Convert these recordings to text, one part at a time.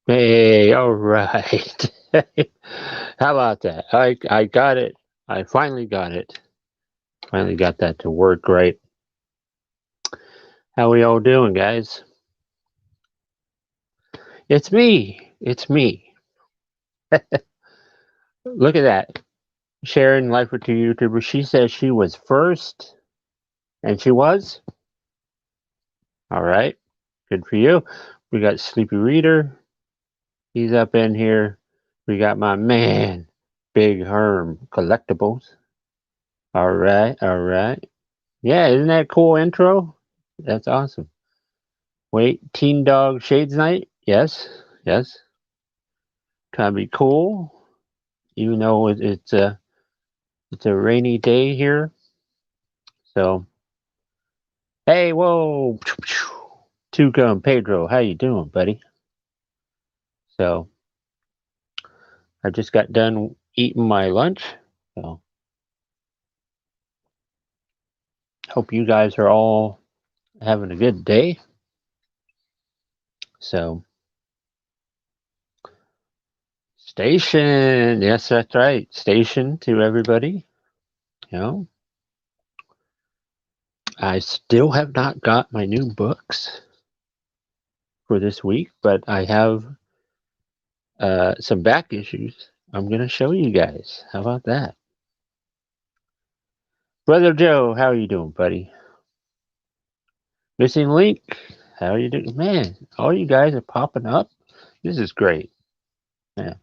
Hey, all right. How about that? I got it. I finally got it. Finally got that to work right. How we all doing, guys? It's me. It's me. Look at that. Sharing life with two YouTubers. She says she was first, and she was. All right. Good for you. We got Sleepy Reader. He's up in here. We got my man, Big Herm Collectibles. All right. All right. Yeah, isn't that cool intro? That's awesome. Wait, Teen Dog Shades Night? Yes, yes. Kind of be cool, even though it's a rainy day here. So, hey, whoa, Tuca and Pedro, how you doing, buddy? So, I just got done eating my lunch. So, hope you guys are all having a good day. So, station, yes, that's right. Station to everybody. You know, I still have not got my new books for this week, but I have some back issues I'm going to show you guys. How about that? Brother Joe, how are you doing, buddy? Missing Link, how are you doing? Man, all you guys are popping up. This is great. Yeah.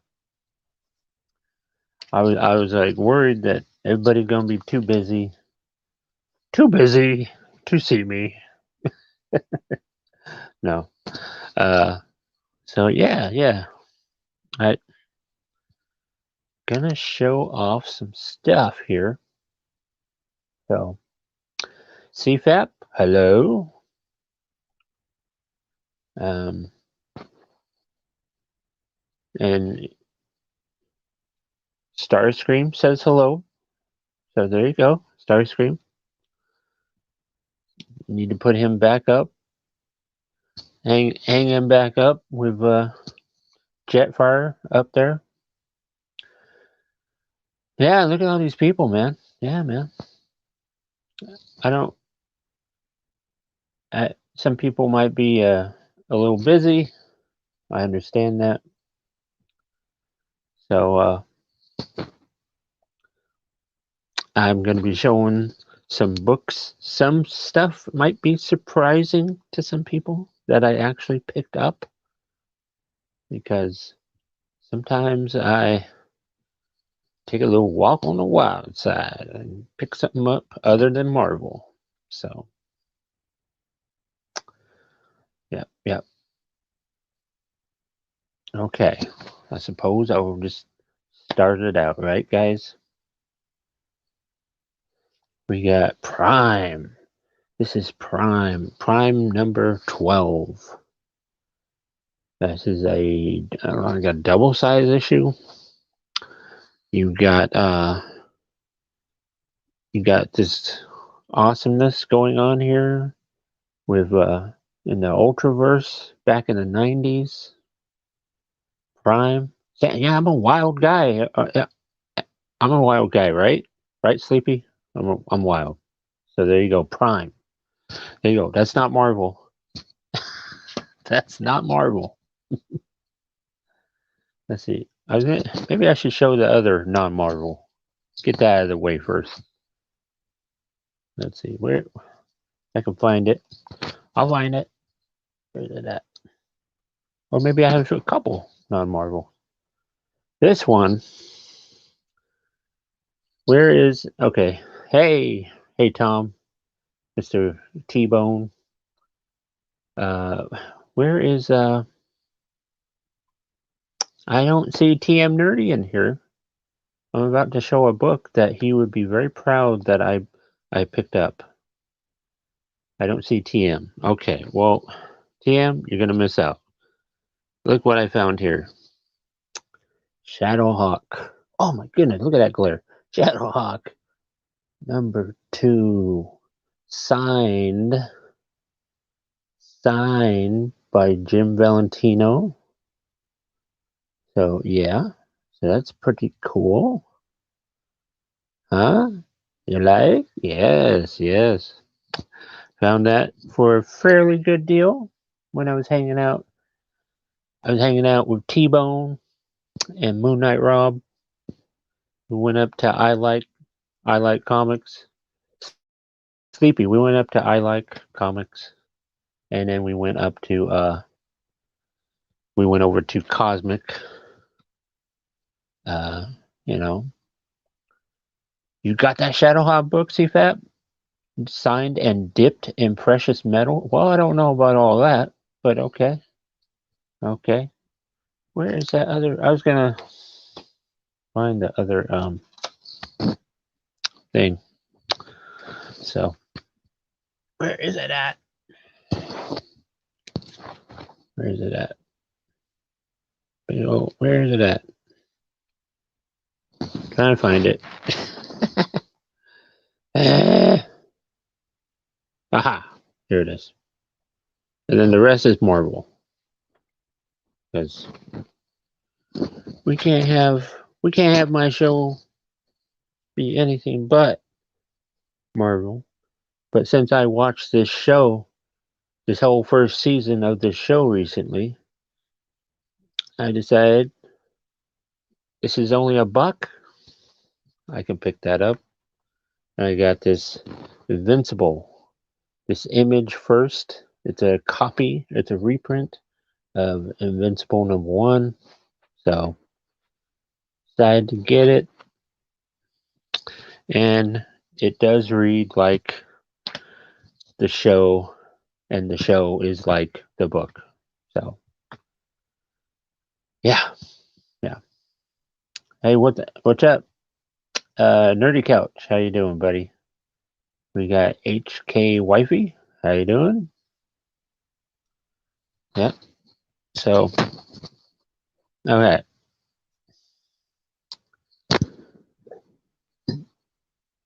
I was like worried that everybody's going to be too busy to see me. No. Uh, so yeah. I gonna show off some stuff here. So CFAP, hello. Um, and Starscream says hello. So there you go, Starscream. Need to put him back up. Hang him back up with Jetfire up there. Yeah, look at all these people, man. Yeah, man. I don't. Some people might be a little busy. I understand that. So I'm going to be showing some books. Some stuff might be surprising to some people that I actually picked up, because sometimes I take a little walk on the wild side and pick something up other than Marvel. So, yep. Okay, I suppose I will just start it out, right, guys? We got Prime. This is Prime. Prime number 12. This is I got a double size issue. You got this awesomeness going on here with in the Ultraverse back in the 90s. Prime. Yeah, I'm a wild guy. I'm a wild guy, right? Right, Sleepy? I'm wild. So there you go, Prime. There you go. That's not Marvel. That's not Marvel. Let's see. Maybe I should show the other non-Marvel. Get that out of the way first. Let's see where I can find it. I'll find it. Where's it at? Or maybe I have a couple non-Marvel. This one. Where is okay? Hey, Tom, Mr. T-Bone. Uh, where is I don't see TM Nerdy in here. I'm about to show a book that he would be very proud that I picked up. I don't see TM. Okay, well, TM, you're gonna miss out. Look what I found here. Shadowhawk. Oh my goodness, look at that glare. Shadowhawk. Number 2. Signed by Jim Valentino. So yeah. So that's pretty cool. Huh? You like? Yes, yes. Found that for a fairly good deal when I was hanging out. I was hanging out with T-Bone and Moon Knight Rob. We went up to I Like Comics. Sleepy, we went up to I Like Comics. And then we went over to Cosmic. You know. You got that Shadowhawk book, CFAP? Signed and dipped in precious metal? Well, I don't know about all that, but okay. Okay. Where is that other? I was gonna find the other thing. So, where is it at? Where is it at? Oh, where is it at? Trying to find it. Aha! Here it is. And then the rest is Marvel, because we can't have my show be anything but Marvel. But since I watched this whole first season of this show recently, I decided this is only $1. I can pick that up. I got this Invincible. This Image First. It's a copy. It's a reprint of Invincible #1. So decided to get it, and it does read like the show, and the show is like the book. So yeah. Hey, what's up? Nerdy Couch, how you doing, buddy? We got HK Wifey. How you doing? Yeah. So, okay.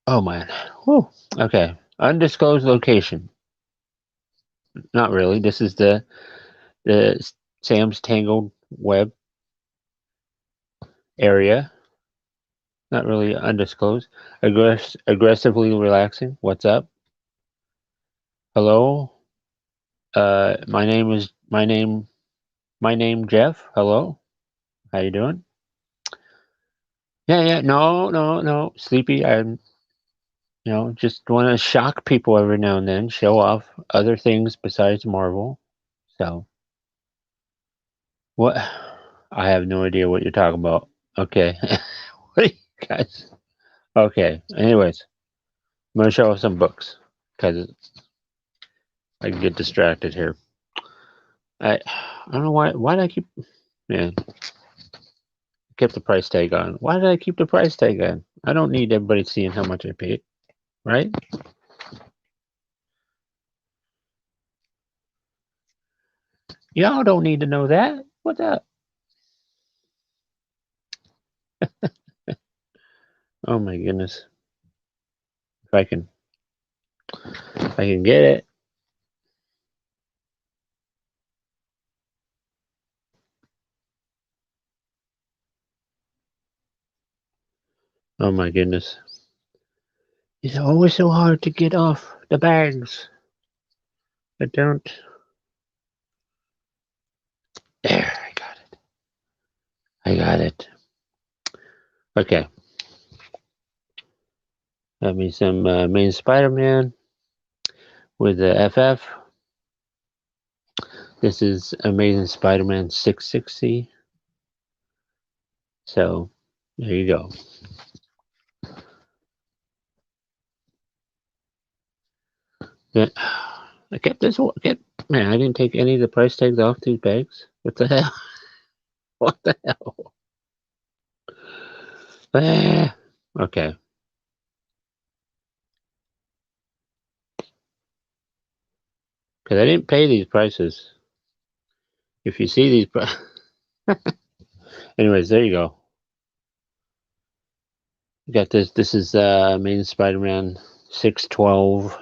Oh man. Whew. Okay. Undisclosed location. Not really. This is the Sam's Tangled Web area. Not really undisclosed. Aggressively relaxing. What's up? Hello. My name Jeff. Hello. How you doing? Yeah. No. Sleepy. I'm just want to shock people every now and then. Show off other things besides Marvel. So what? I have no idea what you're talking about. Okay. What are you guys? Okay. Anyways, I'm gonna show some books because I can get distracted here. I don't know why. Why did I keep? Man, kept the price tag on. Why did I keep the price tag on? I don't need everybody seeing how much I paid, right? Y'all don't need to know that. What's up? Oh my goodness. If I can get it. Oh my goodness. It's always so hard to get off the bags. I don't. There, I got it. I got it. Okay. Got me some main Spider-Man with the FF. This is Amazing Spider-Man 660. So there you go. Then, I kept this one. Man, I didn't take any of the price tags off these bags. What the hell? What the hell? Ah, okay. Because I didn't pay these prices. If you see these prices. Anyways, there you go. You got this. This is Amazing Spider-Man 612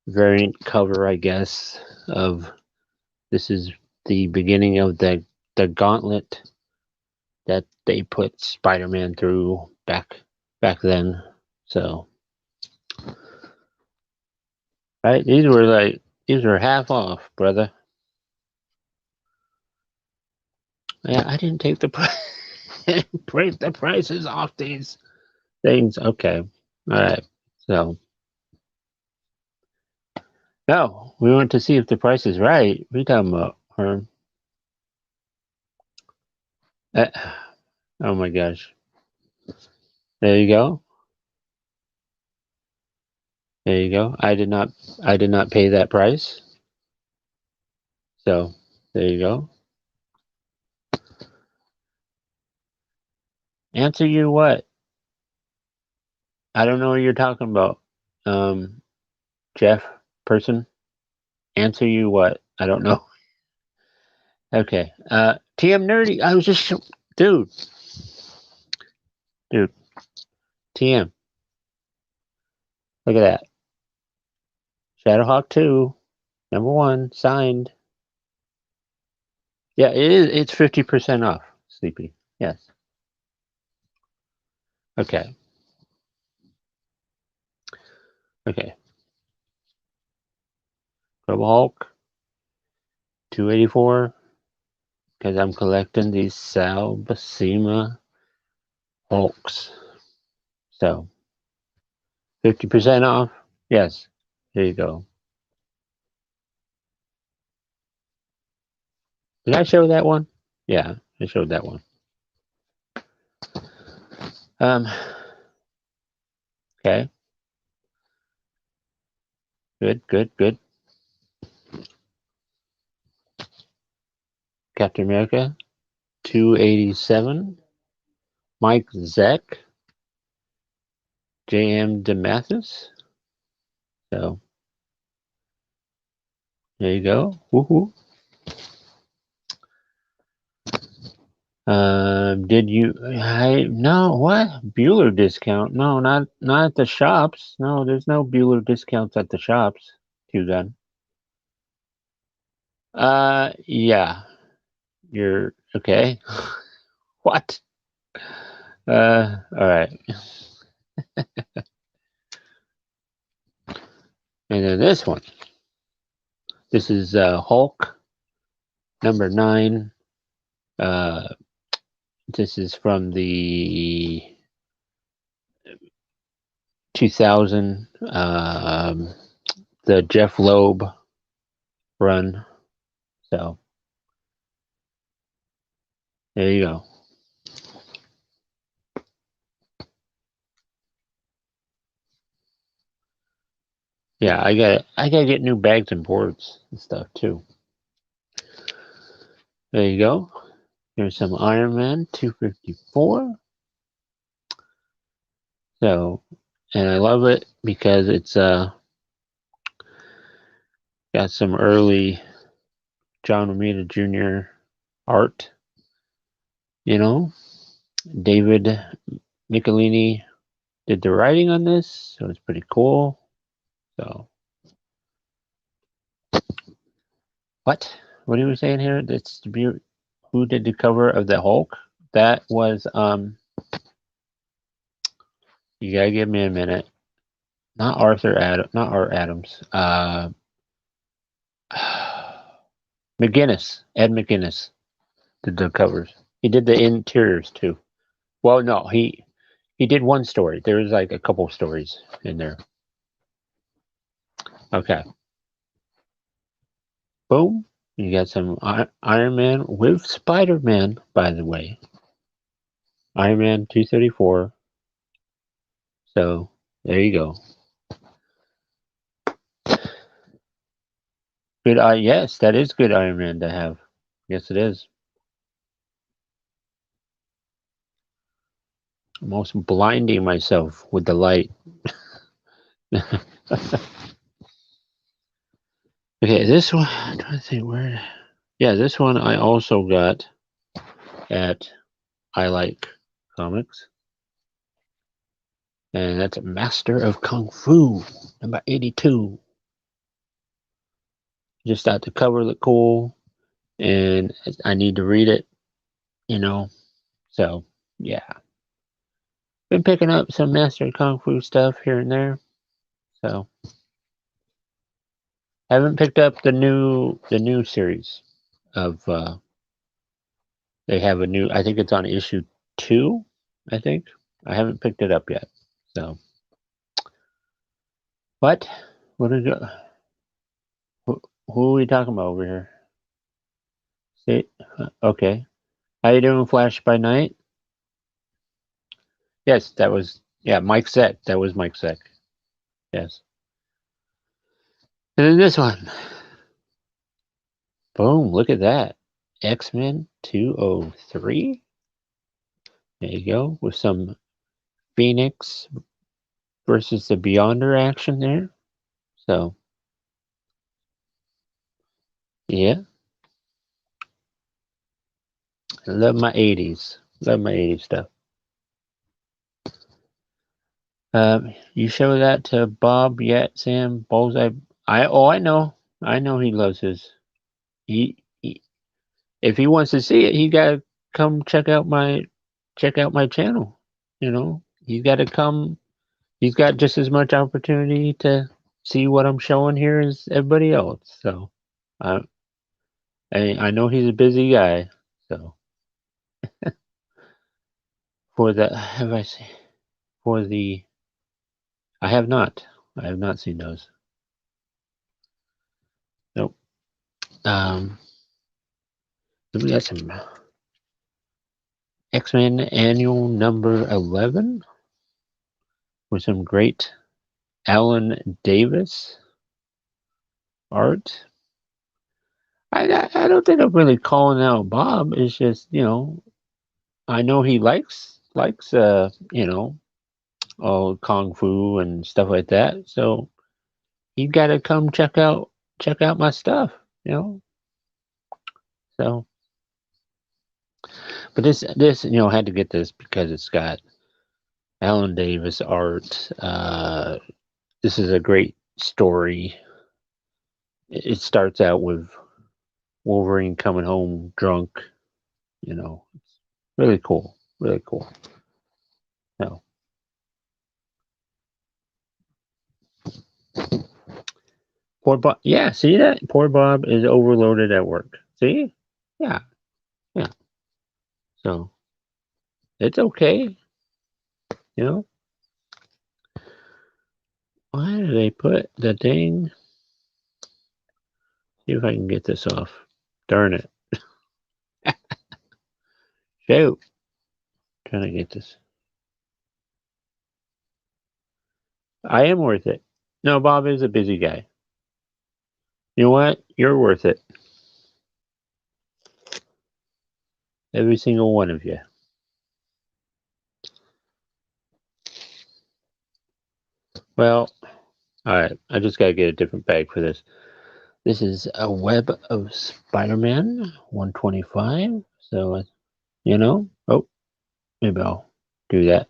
variant cover, I guess, of this is the beginning of the gauntlet that they put Spider-Man through back then. So, right, these were half off, brother. Yeah, I didn't take the break the prices off these things. Okay, all right. So, no, we want to see if the price is right. What are you talking about? Or, uh, oh my gosh. There you go. There you go. I did not pay that price. So there you go. Answer you what? I don't know what you're talking about. Jeff person. Answer you what? I don't know. Okay. TM Nerdy. I was just dude. TM. Look at that. Shadowhawk 2, #1, signed. Yeah, it is. It's 50% off, Sleepy. Yes. Okay. Okay. Global Hulk, 284. Because I'm collecting these Sal Buscema Hulks. So, 50% off. Yes. There you go. Did I show that one? Yeah, I showed that one. Okay. Good. Captain America, 287. Mike Zeck, J.M. DeMathis. So, there you go. Woohoo. Did you? No. What Bueller discount? No, not at the shops. No, there's no Bueller discounts at the shops. Too done. Yeah. You're okay. What? All right. And then this one. This is Hulk #9. This is from the 2000, the Jeff Loeb run. So there you go. Yeah, I gotta get new bags and boards and stuff too. There you go. Here's some Iron Man 254. So, and I love it because it's got some early John Romita Jr. art. You know, David Michelini did the writing on this, so it's pretty cool. So, what? What are we saying here? That's who did the cover of the Hulk? That was You gotta give me a minute. Not Art Adams. McGinnis. Ed McGinnis did the covers. He did the interiors too. Well, no, he did one story. There was like a couple stories in there. Okay. Boom. You got some Iron Man with Spider-Man, by the way. Iron Man 234. So there you go. Good. Yes, that is good Iron Man to have. Yes, it is. I'm almost blinding myself with the light. Okay, this one. I'm trying to think where. Yeah, this one I also got at I Like Comics, and that's Master of Kung Fu, number 82. Just thought the cover looked cool, and I need to read it. You know, so yeah. Been picking up some Master of Kung Fu stuff here and there. So haven't picked up the new series of they have a new, I think it's on issue 2, I think. I haven't picked it up yet. So what? What is it? Who are we talking about over here? See? Okay. How you doing, Flash by Night? Yes, that was, yeah, Mike Zeck. That was Mike Zeck. Yes. And then this one. Boom, look at that. X-Men 203. There you go. With some Phoenix versus the Beyonder action there. So, yeah. I love my 80s. Love my 80s stuff. You show that to Bob yet, Sam? Bullseye. I know. I know he loves his. He if he wants to see it, he gotta come check out my channel. You know, he's got to come. He's got just as much opportunity to see what I'm showing here as everybody else. So, I I know he's a busy guy. So for the have I seen for the I have not. I have not seen those. Nope. Then we got some X-Men Annual number 11 with some great Alan Davis art. I don't think I'm really calling out Bob. It's just, I know he likes kung fu and stuff like that. So you got to come check out my stuff, you know. So, but this had to get this because it's got Alan Davis art. This is a great story. It starts out with Wolverine coming home drunk. It's really cool. Really cool. So, poor Bob. Yeah, see that? Poor Bob is overloaded at work. See? Yeah, yeah. So it's okay. You know. Why do they put the thing? See if I can get this off. Darn it. Shoot. Trying to get this. I am worth it. No, Bob is a busy guy. You know what? You're worth it. Every single one of you. Well, alright. I just gotta get a different bag for this. This is a Web of Spider-Man 125. So, oh, maybe I'll do that.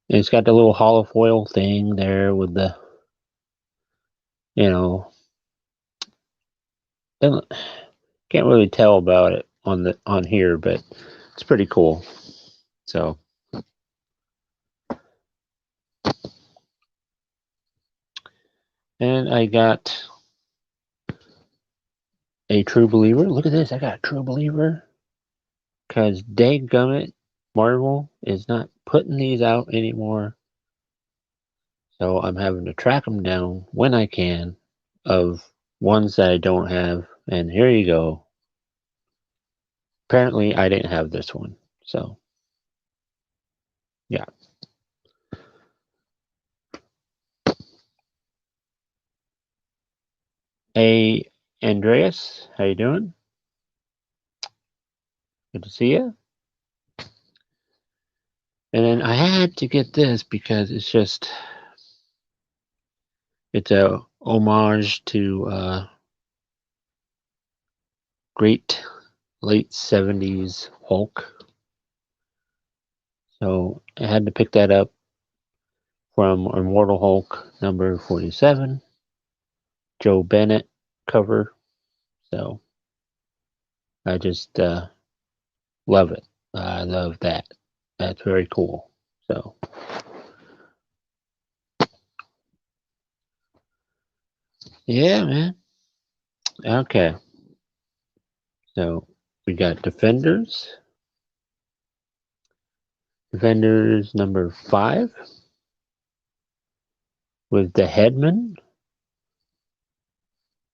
And it's got the little hollow foil thing there with the, you know, can't really tell about it on here, but it's pretty cool. So, and I got a True Believer. Look at this. I got a True Believer Because dadgummit, Marvel is not putting these out anymore. So I'm having to track them down when I can of ones that I don't have. And here you go. Apparently I didn't have this one. So, yeah. Hey, Andreas, how you doing? Good to see you. And then I had to get this because it's a homage to great late 70s Hulk. So I had to pick that up from Immortal Hulk number 47, Joe Bennett cover. So I just love it. I love that. That's very cool. So, yeah, man. Okay. So we got Defenders. Defenders number 5 with the Headman.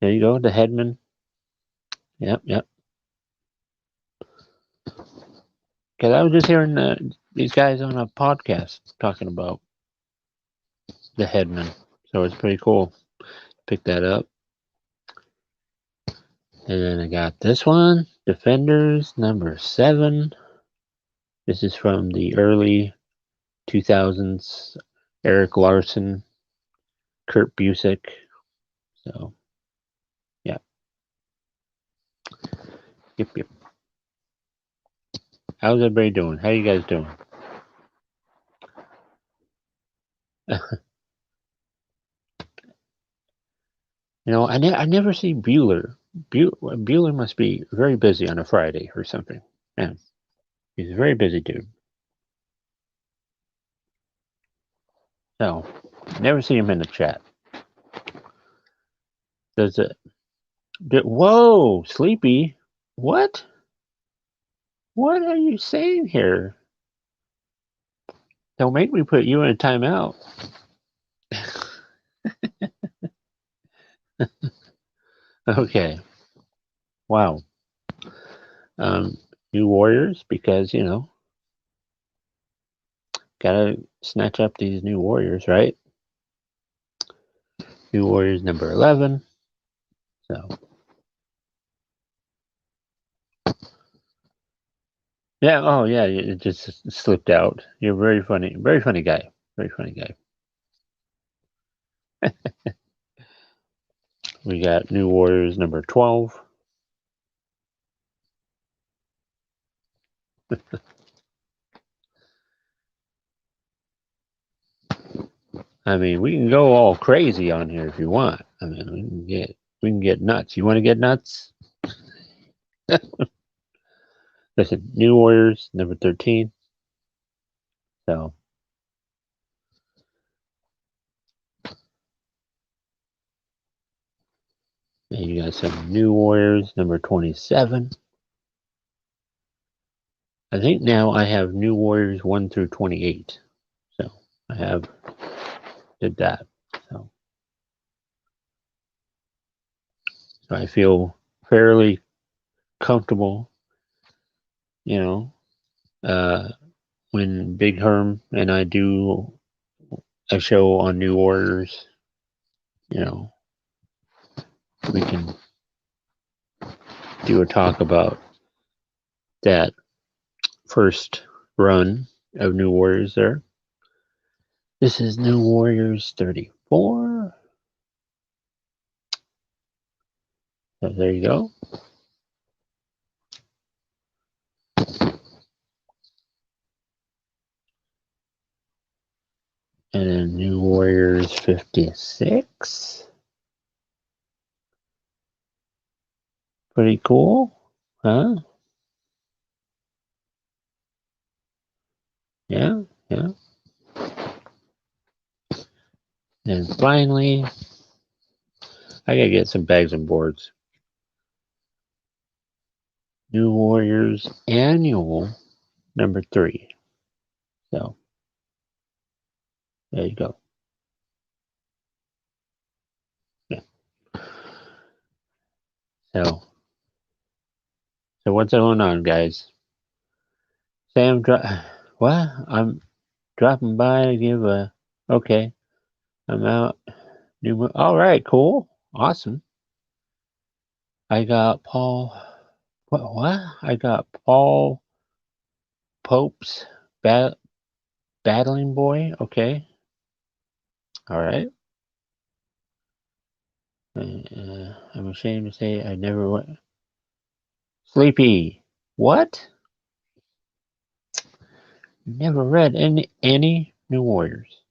There you go, the Headman. Yep, yep. Because I was just hearing these guys on a podcast talking about the Headman. So it's pretty cool. Pick that up. And then I got this one, Defenders number 7. This is from the early 2000s. Eric Larson, Kurt Busiek. So, yeah. Yep, yep. How's everybody doing? How you guys doing? I never see Bueller. Bueller must be very busy on a Friday or something. Man, he's a very busy dude. So, never see him in the chat. Does it? Whoa, Sleepy. What? What are you saying here? Don't make me put you in a timeout. Okay. Wow. New Warriors, because, gotta snatch up these new Warriors, right? New Warriors number 11. So, yeah, oh, yeah, it just slipped out. You're very funny guy. Very funny guy. We got New Warriors number 12. I mean, we can go all crazy on here if you want. I mean, we can get nuts. You want to get nuts? Listen, New Warriors number 13. So, and you got some New Warriors number 27. I think now I have New Warriors 1 through 28. So I did that. So I feel fairly comfortable, you know, when Big Herm and I do a show on New Warriors, you know, we can do a talk about that first run of New Warriors there. This is New Warriors 34. So there you go. And then New Warriors 56. Pretty cool, huh? Yeah, yeah. And finally, I gotta get some bags and boards. New Warriors Annual number 3. So there you go. Yeah. So what's going on, guys? Sam, what? I'm dropping by to give a. Okay, I'm out. All right, cool, awesome. I got Paul. What? I got Paul Pope's battling boy. Okay, all right. I'm ashamed to say I never went. Sleepy. What? Never read any New Warriors.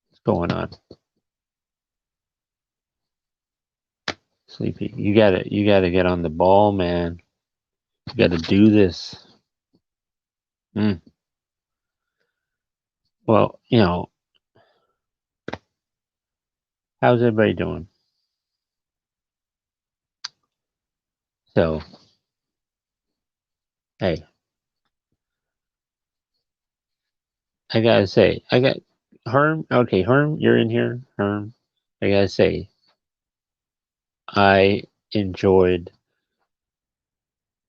What's going on? Sleepy. You gotta get on the ball, man. You gotta do this. Mm. Well, how's everybody doing? So, hey, I gotta say, I got Herm. Okay, Herm, you're in here. Herm, I gotta say, I enjoyed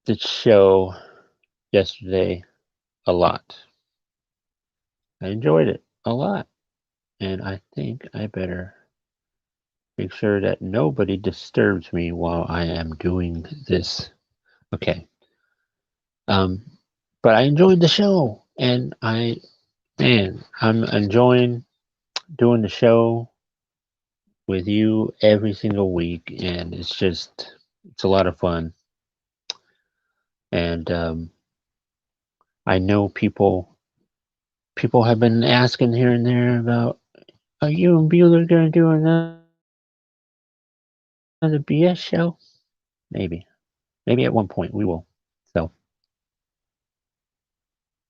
the show yesterday a lot. I enjoyed it a lot, and I think I better make sure that nobody disturbs me while I am doing this. Okay. Um, but I enjoyed the show, and I'm enjoying doing the show with you every single week, and it's a lot of fun. And I know people have been asking here and there about, are you and Bueller gonna do another BS show? Maybe at one point we will. So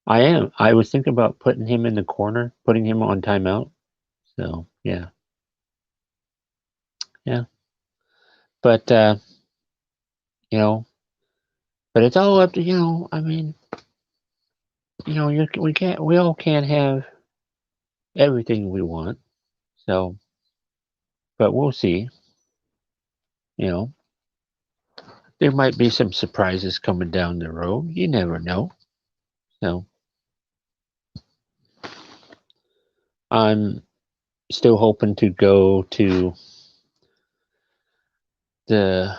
I am. I was thinking about putting him in the corner, putting him on timeout. So yeah, yeah. But you know, but it's all up to I mean, we all can't have everything we want. So, but we'll see. You know, there might be some surprises coming down the road. You never know. So, I'm still hoping to go to the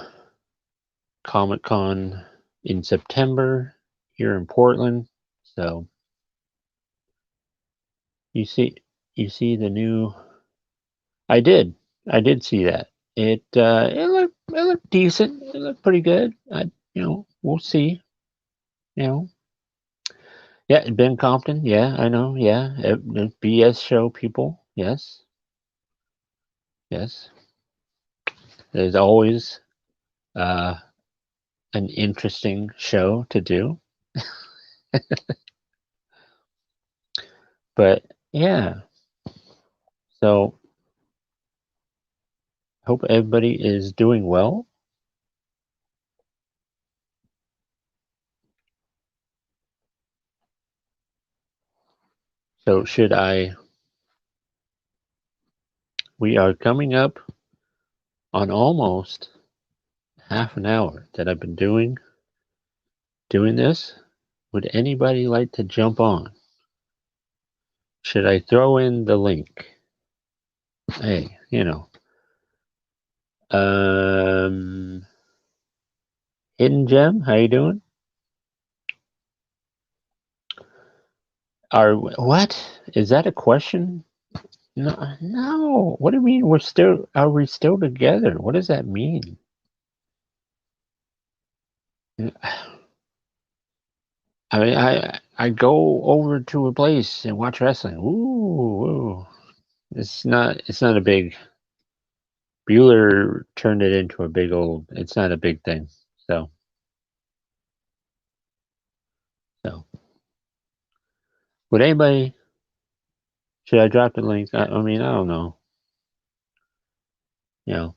Comic Con in September here in Portland. So, you see, the new. I did. I did see that. It looked decent. It looked pretty good. We'll see. You know, yeah, Ben Compton. Yeah, I know. Yeah, the BS show people. Yes, yes. There's always uh, an interesting show to do. But yeah, so hope everybody is doing well. So should I? We are coming up on almost half an hour that I've been doing this. Would anybody like to jump on? Should I throw in the link? Hey, Hidden Gem, how you doing? What? Is that a question? No, no. What do you mean are we still together? What does that mean? I mean, I go over to a place and watch wrestling. Ooh, ooh. It's not a big Bueller turned it into a big old. It's not a big thing. So so would anybody? Should I drop the link? I mean, I don't know. You know,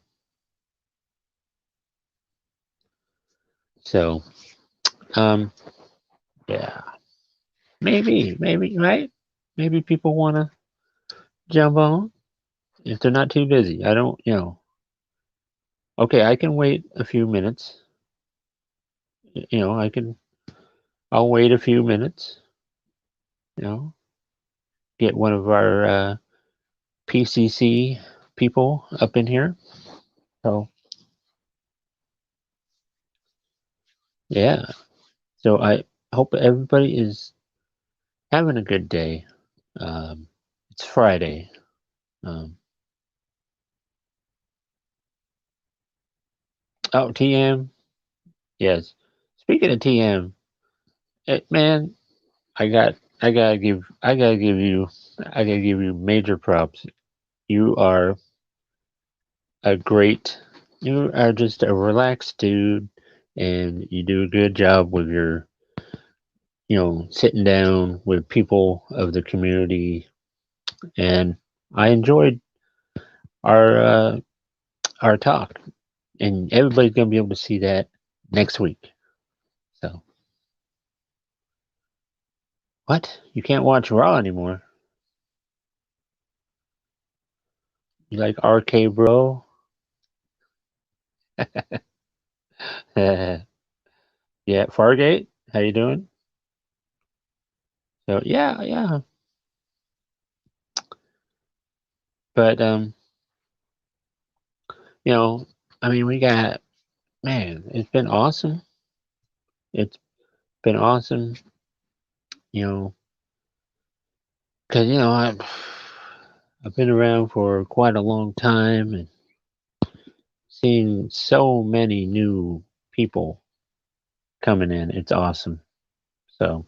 So, yeah, maybe, right? Maybe people want to jump on if they're not too busy. I don't, Okay, I can wait a few minutes. I'll wait a few minutes. You know, get one of our PCC people up in here. So, yeah. So I hope everybody is having a good day. It's Friday. Um, oh, TM. Yes. Speaking of TM, man, I gotta give you, major props. You are a great, you are just a relaxed dude, and you do a good job with your, sitting down with people of the community. And I enjoyed our our talk, and everybody's gonna be able to see that next week. So, what? You can't watch Raw anymore? You like RK Bro? Yeah, Fargate. How you doing? So yeah, yeah. But you know, I mean, we got, man. It's been awesome. It's been awesome. You know, because I've been around for quite a long time and seeing so many new people coming in. It's awesome. So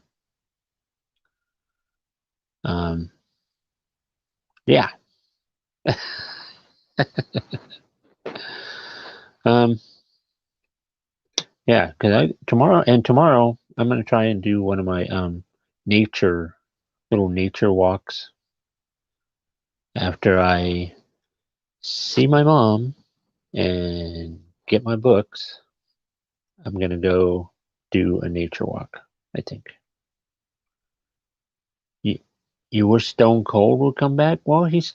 um, yeah. um, yeah, because I tomorrow I'm gonna try and do one of my nature little nature walks after I see my mom and get my books. I'm gonna go do a nature walk, I think. You, you wish Stone Cold would come back? Well, he's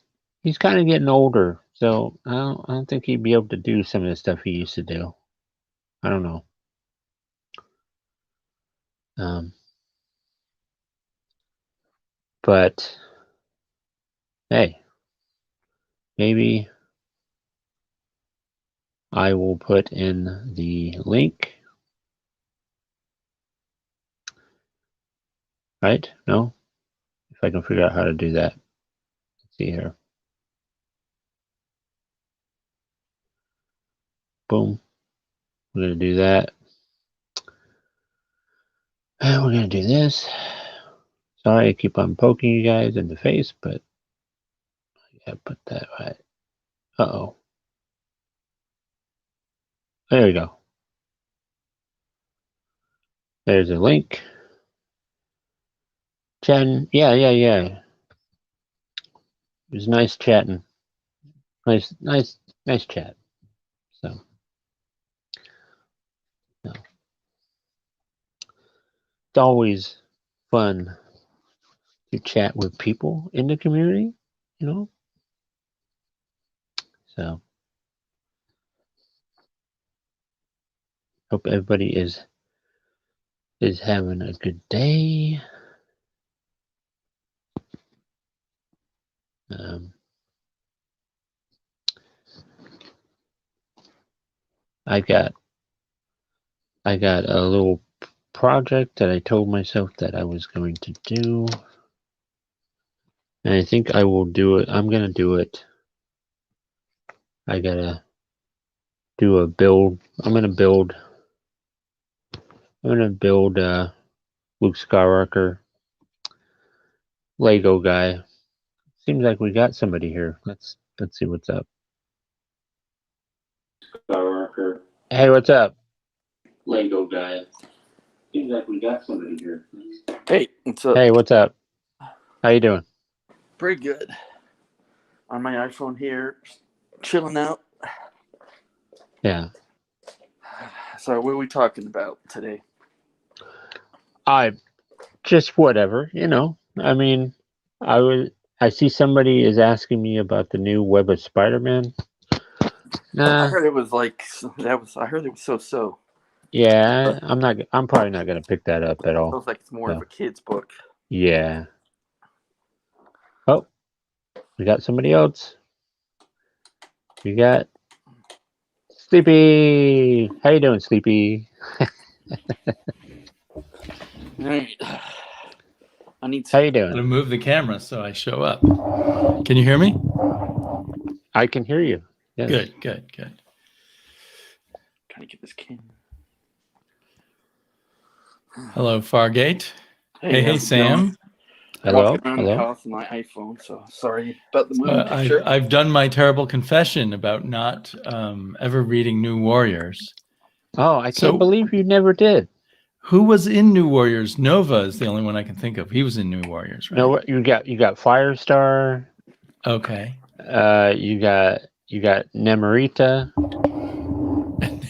kind of getting older, so I don't think he'd be able to do some of the stuff he used to do. I don't know. Um, but hey, maybe I will put in the link. Right? No, if I can figure out how to do that. Let's see here. Boom. We're gonna do that. And we're gonna do this. Sorry, I keep on poking you guys in the face, but I gotta put that right. Uh-oh. There we go. There's a link. Chatting. Yeah, yeah, yeah. It was nice chatting. Nice chat. So, no. It's always fun to chat with people in the community, you know? So, hope everybody is having a good day. Um, I got a little project that I told myself that I was going to do, and I think I will do it. I'm gonna do it. I gotta do a build. I'm gonna build Luke Skywalker Lego guy. Seems like we got somebody here. Let's see what's up. Skywalker. Hey, what's up? Lego guy. Seems like we got somebody here. Hey, what's up? Hey, what's up? How you doing? Pretty good. On my iPhone here, chilling out. Yeah. So what are we talking about today? I just whatever, I mean, I see somebody is asking me about the new Web of Spider-Man. I Nah, heard it was like that was. I heard it was so. yeah, I'm probably not gonna pick that up at all. Feels like it's more of So, a kid's book. yeah. Oh, we got somebody else. We got Sleepy. How you doing, Sleepy? All right. I need How to. you I'm gonna doing? move the camera so I show up. Can you hear me? I can hear you. Yes. Good. Trying to get this camera. Hello, Fargate. Hey, how's it Sam. going? Hello. Walking around the house on my iPhone, so sorry about the moving I've, picture. I've done my terrible confession about not ever reading New Warriors. Oh, I So- can't believe you never did. Who was in New Warriors? Nova is the only one I can think of. He was in New Warriors, right? No, you got Firestar. Okay. You got Nemorita.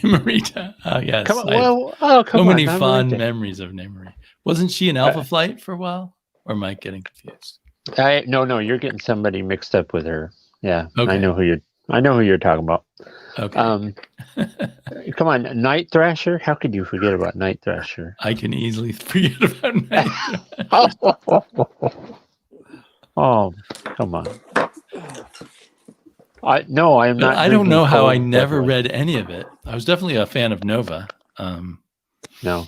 Marita. Oh, yes. Come on. I have Come so on. many Nemorita. fond memories of Nemorita. Wasn't she in Alpha Flight for a while? Or am I getting confused? No, you're getting somebody mixed up with her. Yeah, Okay. I know who you're talking about. Okay. Come on, Night Thrasher. How could you forget about Night Thrasher? I can easily forget about Night. Oh, come on. I am not. I don't know how I drinking never cold, read any of it. I was definitely a fan of Nova. No.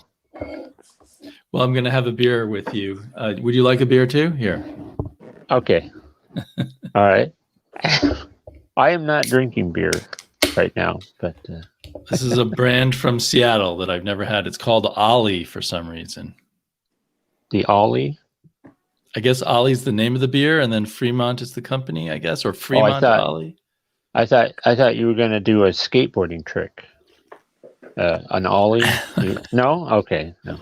Well, I'm going to have a beer with you. Would you like a beer too? Here. Okay. All right. I am not drinking beer right now, but This is a brand from Seattle that I've never had. It's called Ollie for some reason. the Ollie. I guess Ollie's the name of the beer, and then Fremont is the company, I guess, or Fremont Ollie. I thought you were going to do a skateboarding trick. An Ollie? No? Okay. No.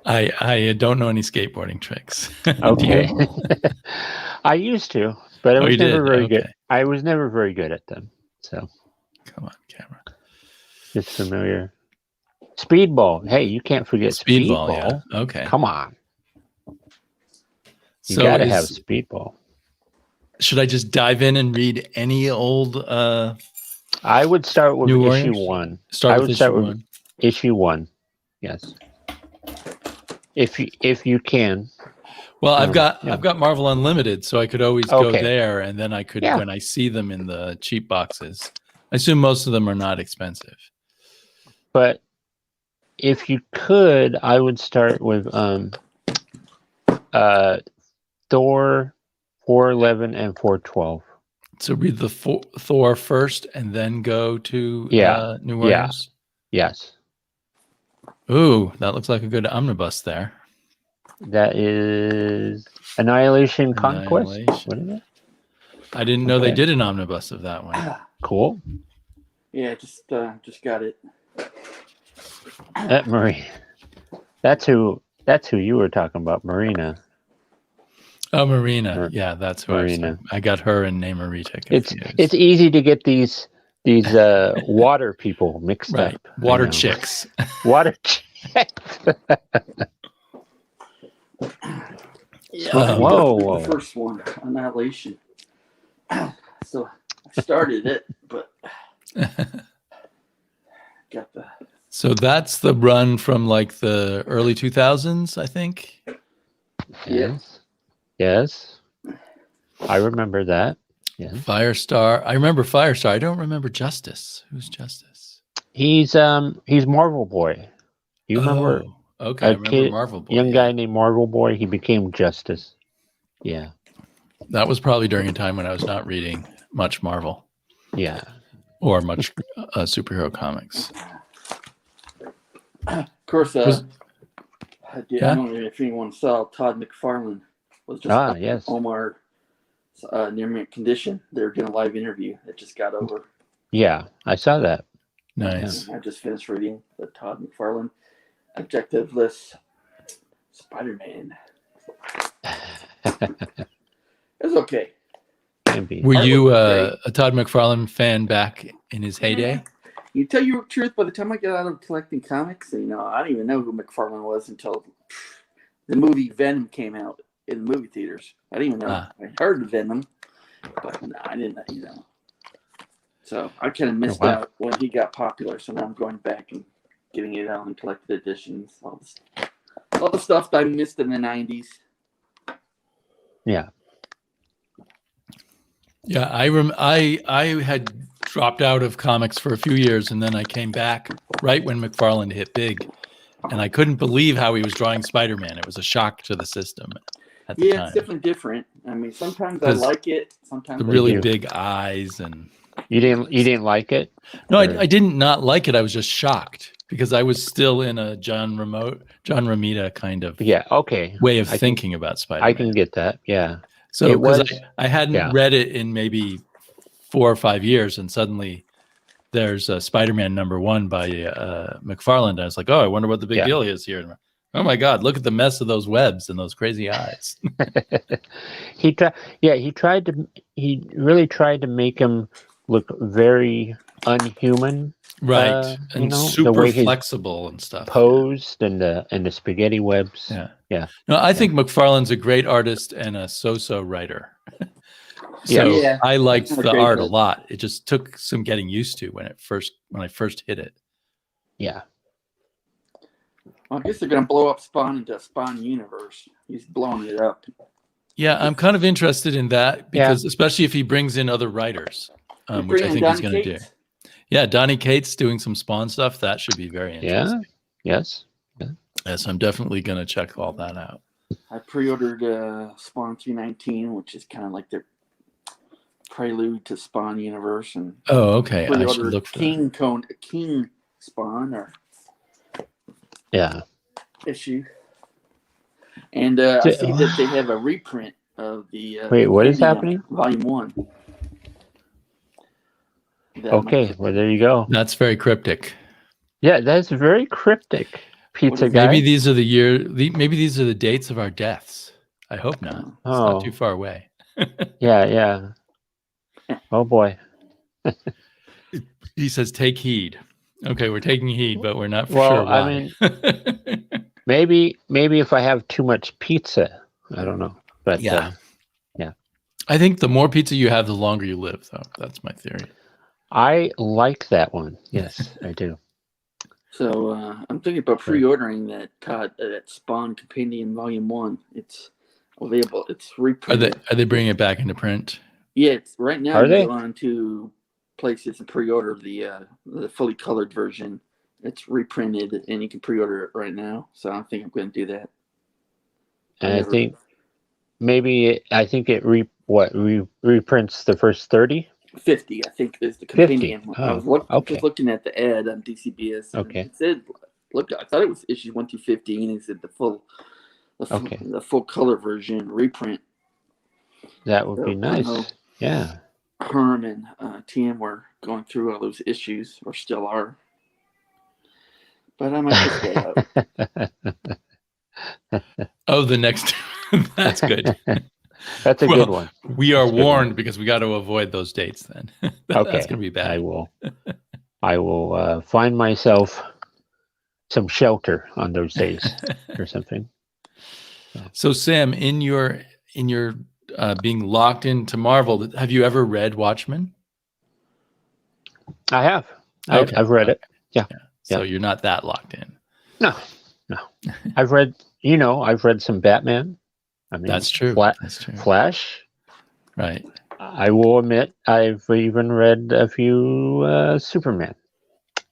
I don't know any skateboarding tricks. Okay. I used to, but I was you never did? very Okay. good. I was never very good at them. So Come on, camera. just familiar. Speedball. Hey, you can't forget Speedball, Speedball. yeah. Okay. Come on. You So got to have Speedball. should I just dive in and read any old I would start with New issue Warriors? 1. Start with issue 1. Issue 1. Yes. If you can. Well, I've got yeah. I've got Marvel Unlimited, so I could always go Okay. there, and then I could Yeah. when I see them in the cheap boxes. I assume most of them are not expensive. But if you could, I would start with Thor 411 and 412. So read the Thor first, and then go to New Warriors. Yes. Ooh, that looks like a good omnibus there. That is Annihilation Conquest. Annihilation. What is it? I didn't know they Okay. did an omnibus of that one. Cool. Yeah, just got it. Marie. That's who you were talking about, Marina. Oh, Marina. Yeah, that's who Marina. I got her and Namorita It's confused. easy to get these water people mixed right. up. Water I know. chicks. Water chicks. Yeah. Whoa. The first one, Annihilation. So I started it, but got the. So that's the run from like the early 2000s, I think. Yes. I remember that. Yes. Firestar. I remember Firestar. I don't remember Justice. Who's Justice? He's Marvel Boy. You remember Okay, I remember Marvel Boy. young guy named Marvel Boy? He became Justice. Yeah. That was probably during a time when I was not reading much Marvel Yeah. or much superhero comics. Of course, I don't know if anyone saw Todd McFarlane was just yes. Omar near-mint condition. They were doing a live interview. It just got over. Yeah, I saw that. Nice. I just finished reading the Todd McFarlane objective list Spider-Man. It's okay. Can be. Were you Artwork was a Todd McFarlane fan back in his heyday? You tell you the truth, by the time I got out of collecting comics, I didn't even know who McFarlane was until the movie Venom came out in the movie theaters. I didn't even know. I heard of Venom, but no, I didn't know. So I kind of missed out when he got popular. So now I'm going back and getting it out in collected editions. All the stuff that I missed in the 90s. Yeah. Yeah, I had dropped out of comics for a few years, and then I came back right when McFarlane hit big, and I couldn't believe how he was drawing Spider-Man. It was a shock to the system at the time. It's definitely different. I mean, sometimes I like it. Sometimes the really big eyes and you didn't like it. No, I didn't not like it. I was just shocked because I was still in a John Romita kind of way of thinking about Spider-Man. I can get that. Yeah. So because I hadn't read it in maybe 4 or 5 years, and suddenly there's a Spider-Man #1 by McFarlane. I was like, oh, I wonder what the big deal is here. Oh my God, look at the mess of those webs and those crazy eyes. He really tried to make him look very unhuman. Right. And super flexible and stuff. Posed and the spaghetti webs. Yeah. Yeah. No, I think McFarlane's a great artist and a so-so writer. So I liked the art a lot. It just took some getting used to when I first hit it. Yeah. Well, I guess they're going to blow up Spawn into a Spawn universe. He's blowing it up. Yeah, I'm kind of interested in that because especially if he brings in other writers, which I think he's going to do. Yeah, Donny Cates doing some Spawn stuff. That should be very interesting. Yeah. Yes, I'm definitely going to check all that out. I pre-ordered Spawn 319, which is kind of like their prelude to Spawn universe. And okay. I should look for King Spawn issue. And I see that they have a reprint of the wait, what is happening? Volume 1. Okay, well there you go. That's very cryptic. Yeah, that's very cryptic. Pizza guy. Maybe these are maybe these are the dates of our deaths. I hope not. It's not too far away. Yeah. Oh boy. He says, "Take heed." Okay, we're taking heed, but we're not for sure why. I mean, maybe if I have too much pizza, I don't know. But yeah. I think the more pizza you have, the longer you live, though. That's my theory. I like that one. Yes, I do. So I'm thinking about pre-ordering that Spawn Compendium Volume 1. It's available. It's reprinted. Are they bringing it back into print? Yeah, it's right now. Are they on to places and pre-order the fully colored version? It's reprinted, and you can pre-order it right now. So I think I'm going to do that. And I think it reprints the first 30. 50, I think, is the compendium. 50. I was just looking at the ad on DCBS. Okay. It said, I thought it was issues 1 through 15. It said the full color version reprint. That would be nice. Yeah. Herm and TM were going through all those issues, or still are. But I might just get out. Oh, the next. That's good. That's a good one. We are warned because we got to avoid those dates then. That's going to be bad. I will find myself some shelter on those days or something. So Sam, in your being locked into Marvel, have you ever read Watchmen? I have. Okay. I've read it. Yeah. So you're not that locked in. No. I've read some Batman. I mean, that's true. That's true. Flash. Right. I will admit I've even read a few Superman.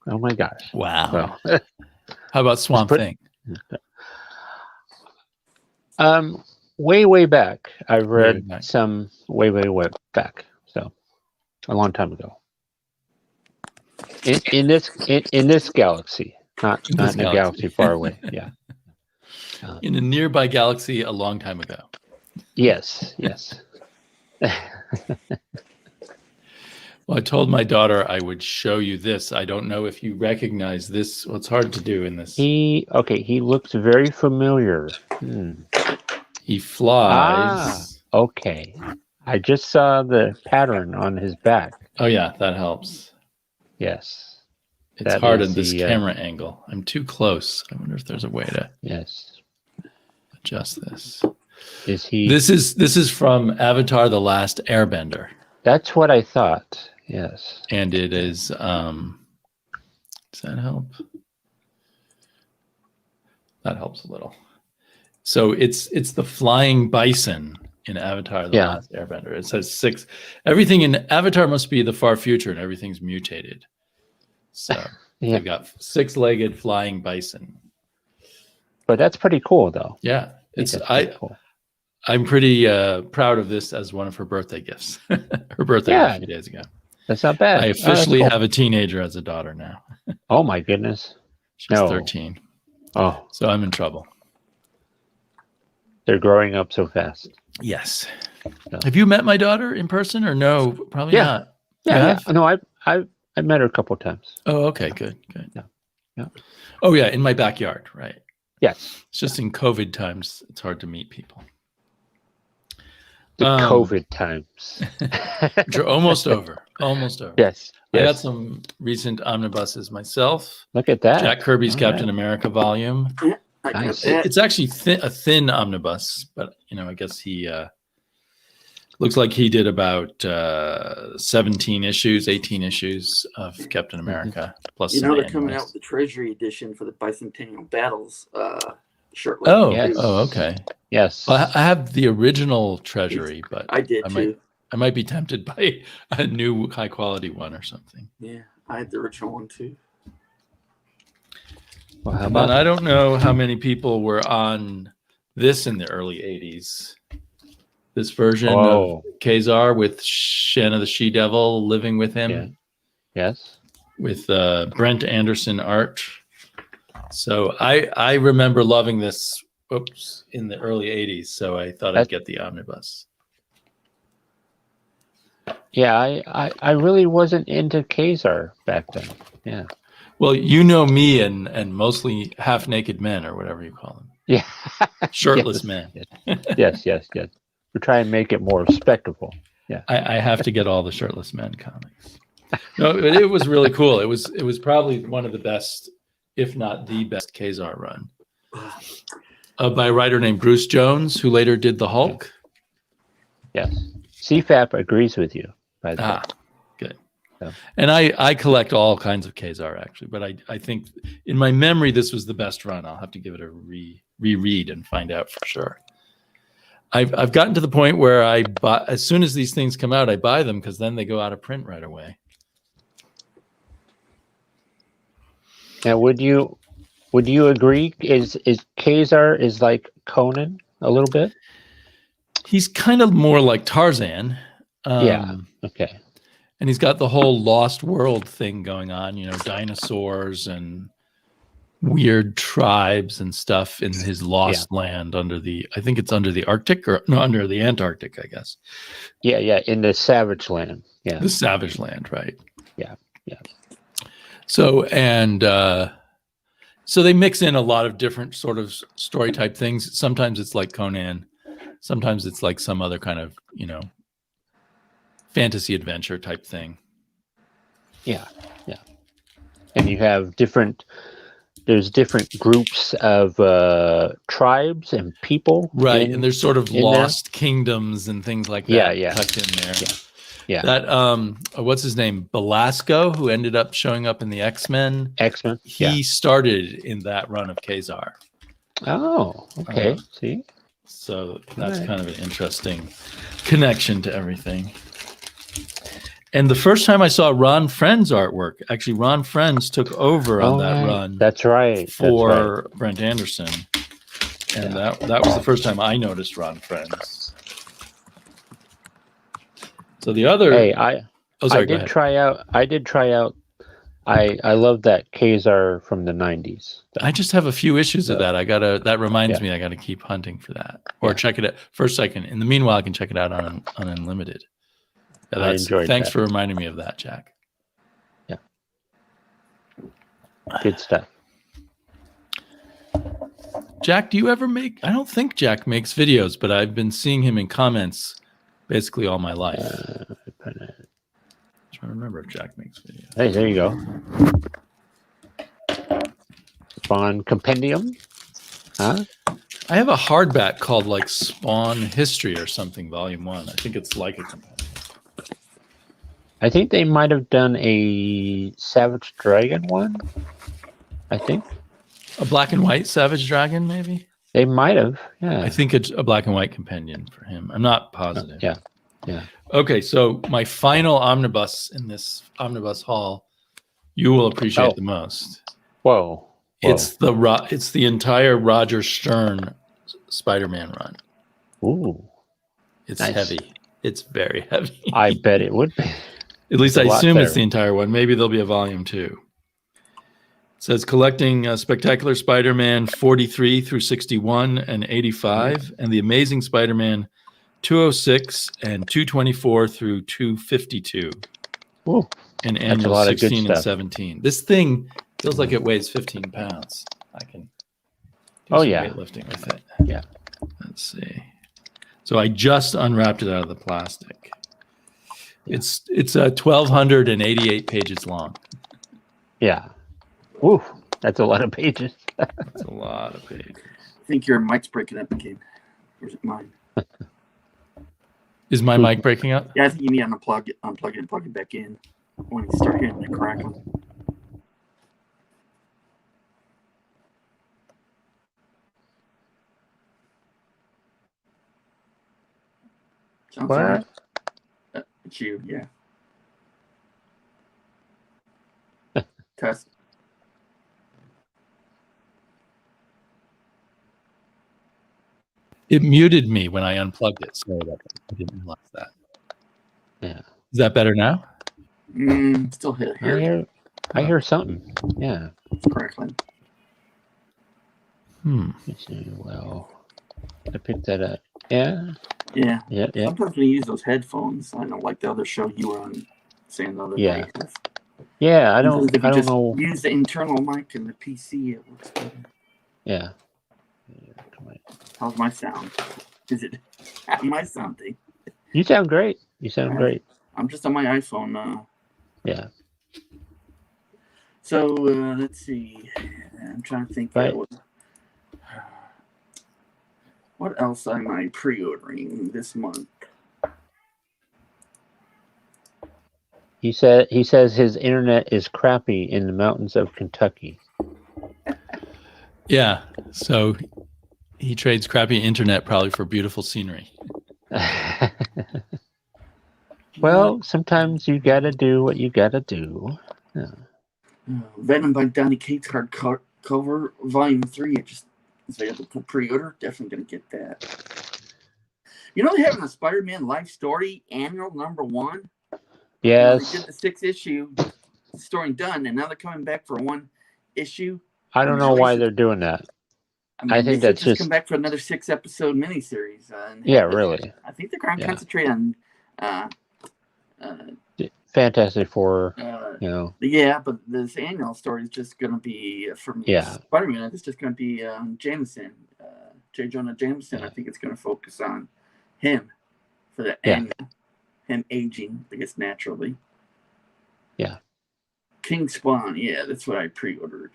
Oh my gosh. Wow. Well, how about Swamp Thing? Way back. I've read some way back. So a long time ago. In this galaxy, not in a galaxy far away. Yeah. In a nearby galaxy a long time ago. Yes. Well, I told my daughter I would show you this. I don't know if you recognize this. Well, it's hard to do in this. He looks very familiar. He flies. Okay. I just saw the pattern on his back. Oh yeah, that helps. Yes. It's hard on this camera angle. I'm too close. I wonder if there's a way to adjust this. Is he? This is from Avatar: The Last Airbender. That's what I thought. Yes. And it is. Does that help? That helps a little. So it's the flying bison in Avatar: The Last Airbender. It says 6. Everything in Avatar must be the far future, and everything's mutated. So they've got 6-legged flying bison. But that's pretty cool, though. Yeah, cool. I'm pretty proud of this as one of her birthday gifts. Her birthday was a few days ago. That's not bad. I officially have a teenager as a daughter now. Oh my goodness. She's 13. Oh. So I'm in trouble. They're growing up so fast. Yes. So. Have you met my daughter in person or no? Probably not. Yeah. No, I met her a couple of times. Oh, okay. Good. Yeah. Oh, yeah. In my backyard, right? Yes. It's just in COVID times, it's hard to meet people. The COVID times. Which are almost over. Almost over. Yes. I got some recent omnibuses myself. Look at that. Jack Kirby's Captain America volume. Nice. It's actually a thin omnibus, but I guess he looks like he did about 17 issues, 18 issues of Captain America. Plus, they're coming out with the Treasury edition for the Bicentennial Battles shirtlet. Oh, yes. Oh, okay. Yes. Well, I have the original Treasury, but I did too. I might be tempted by a new high quality one or something. Yeah, I had the original one too. Well, how about I don't know how many people were on this in the early 80s. This version of Khazar with Shanna the She-Devil living with him. Yeah. Yes. With Brent Anderson art. So I remember loving this in the early 80s, so I thought I'd get the omnibus. Yeah, I really wasn't into Khazar back then. Yeah. Well, you know me and mostly half-naked men or whatever you call them. Yeah. Shirtless men. Yes. We try and make it more respectable. Yeah. I have to get all the Shirtless Men comics. No, but it was really cool. It was probably one of the best, if not the best, Khazar run. By a writer named Bruce Jones, who later did the Hulk. Yes. CFAP agrees with you. By the way. Good. So. And I collect all kinds of Khazar, actually, but I think in my memory this was the best run. I'll have to give it a reread and find out for sure. I've gotten to the point where I buy, as soon as these things come out, I buy them because then they go out of print right away. Now, would you agree? Is Khazar is like Conan a little bit? He's kind of more like Tarzan. Yeah. Okay. And he's got the whole lost world thing going on. Dinosaurs and weird tribes and stuff in his lost land under the Arctic under the Antarctic, I guess. Yeah, in the Savage Land. Yeah. The Savage Land, right. Yeah. So so they mix in a lot of different sort of story type things. Sometimes it's like Conan, sometimes it's like some other kind of, fantasy adventure type thing. Yeah. And you have there's different groups of tribes and people. Right. And there's sort of lost kingdoms and things like that tucked in there. Yeah. That, what's his name? Belasco, who ended up showing up in the X-Men. He started in that run of Khazar. Oh, okay. See? So that's kind of an interesting connection to everything. And the first time I saw Ron Friend's artwork, actually Ron Friends took over on that run. That's right. For Brent Anderson. And that was the first time I noticed Ron Friends. So the other I did try out I love that Khazar from the 90s. I just have a few issues of that. That reminds me I gotta keep hunting for that. Or check it out. First I can in the meanwhile I can check it out on Unlimited. Thanks for reminding me of that, Jack. Yeah. Good stuff. Jack, do you ever I don't think Jack makes videos, but I've been seeing him in comments basically all my life. I'm trying to remember if Jack makes videos. Hey, there you go. Spawn Compendium. Huh? I have a hardback called like Spawn History or something, Volume 1. I think it's like a compendium. I think they might have done a Savage Dragon one. I think. A black and white Savage Dragon, maybe? They might have, yeah. I think it's a black and white companion for him. I'm not positive. Yeah. Okay, so my final omnibus in this omnibus haul, you will appreciate the most. Whoa. It's the entire Roger Stern Spider-Man run. Ooh. It's nice. heavy. It's very heavy. I bet it would be. At least I assume it's the entire one. Maybe there'll be a volume 2. It says collecting Spectacular Spider-Man 43 through 61 and 85, and the Amazing Spider-Man 206 and 224 through 252. Ooh, and annual 16 and 17. This thing feels like it weighs 15 pounds. I can do some weightlifting with it. Yeah. Let's see. So I just unwrapped it out of the plastic. It's 1,288 pages long. Yeah. Ooh, that's a lot of pages. That's a lot of pages. I think your mic's breaking up again. Or is it mine? Is my mic breaking up? Yeah, I think you need to unplug it and plug it back in when you start hearing the crackling. Sounds What? right. It's you, yeah. Test. It muted me when I unplugged it. Sorry about that. I didn't realize that. Yeah. Is that better now? Still here. I hear something. Yeah. It's crackling. Well, I picked that up. Yeah. Yeah. Yeah. Sometimes when you use those headphones, I know, like the other show you were on saying the other day. Yeah, I don't just know. Use the internal mic in the PC. It works better. Yeah. How's my sound? Is it my sounding? You sound great. You sound great. I'm just on my iPhone now. Yeah. So let's see. I'm trying to think. What else am I pre-ordering this month? He says his internet is crappy in the mountains of Kentucky. Yeah. So he trades crappy internet probably for beautiful scenery. Well, sometimes you gotta do what you gotta do. Yeah. Venom by Donny Cates hardcover volume 3. It just is available to pre-order. Definitely gonna get that. You know, they're having a Spider-Man Life Story annual #1. Yes. They did the 6-issue story done, and now they're coming back for 1 issue. I don't know why they're doing that. I think that's just come back for another 6-episode miniseries. Really. I think they're going to concentrate on Fantastic Four. Yeah, but this annual story is just going to be from Spider-Man. It's just going to be Jameson, J. Jonah Jameson. I think it's going to focus on him for the end. Him aging, I guess, naturally. Yeah. King Spawn, that's what I pre-ordered.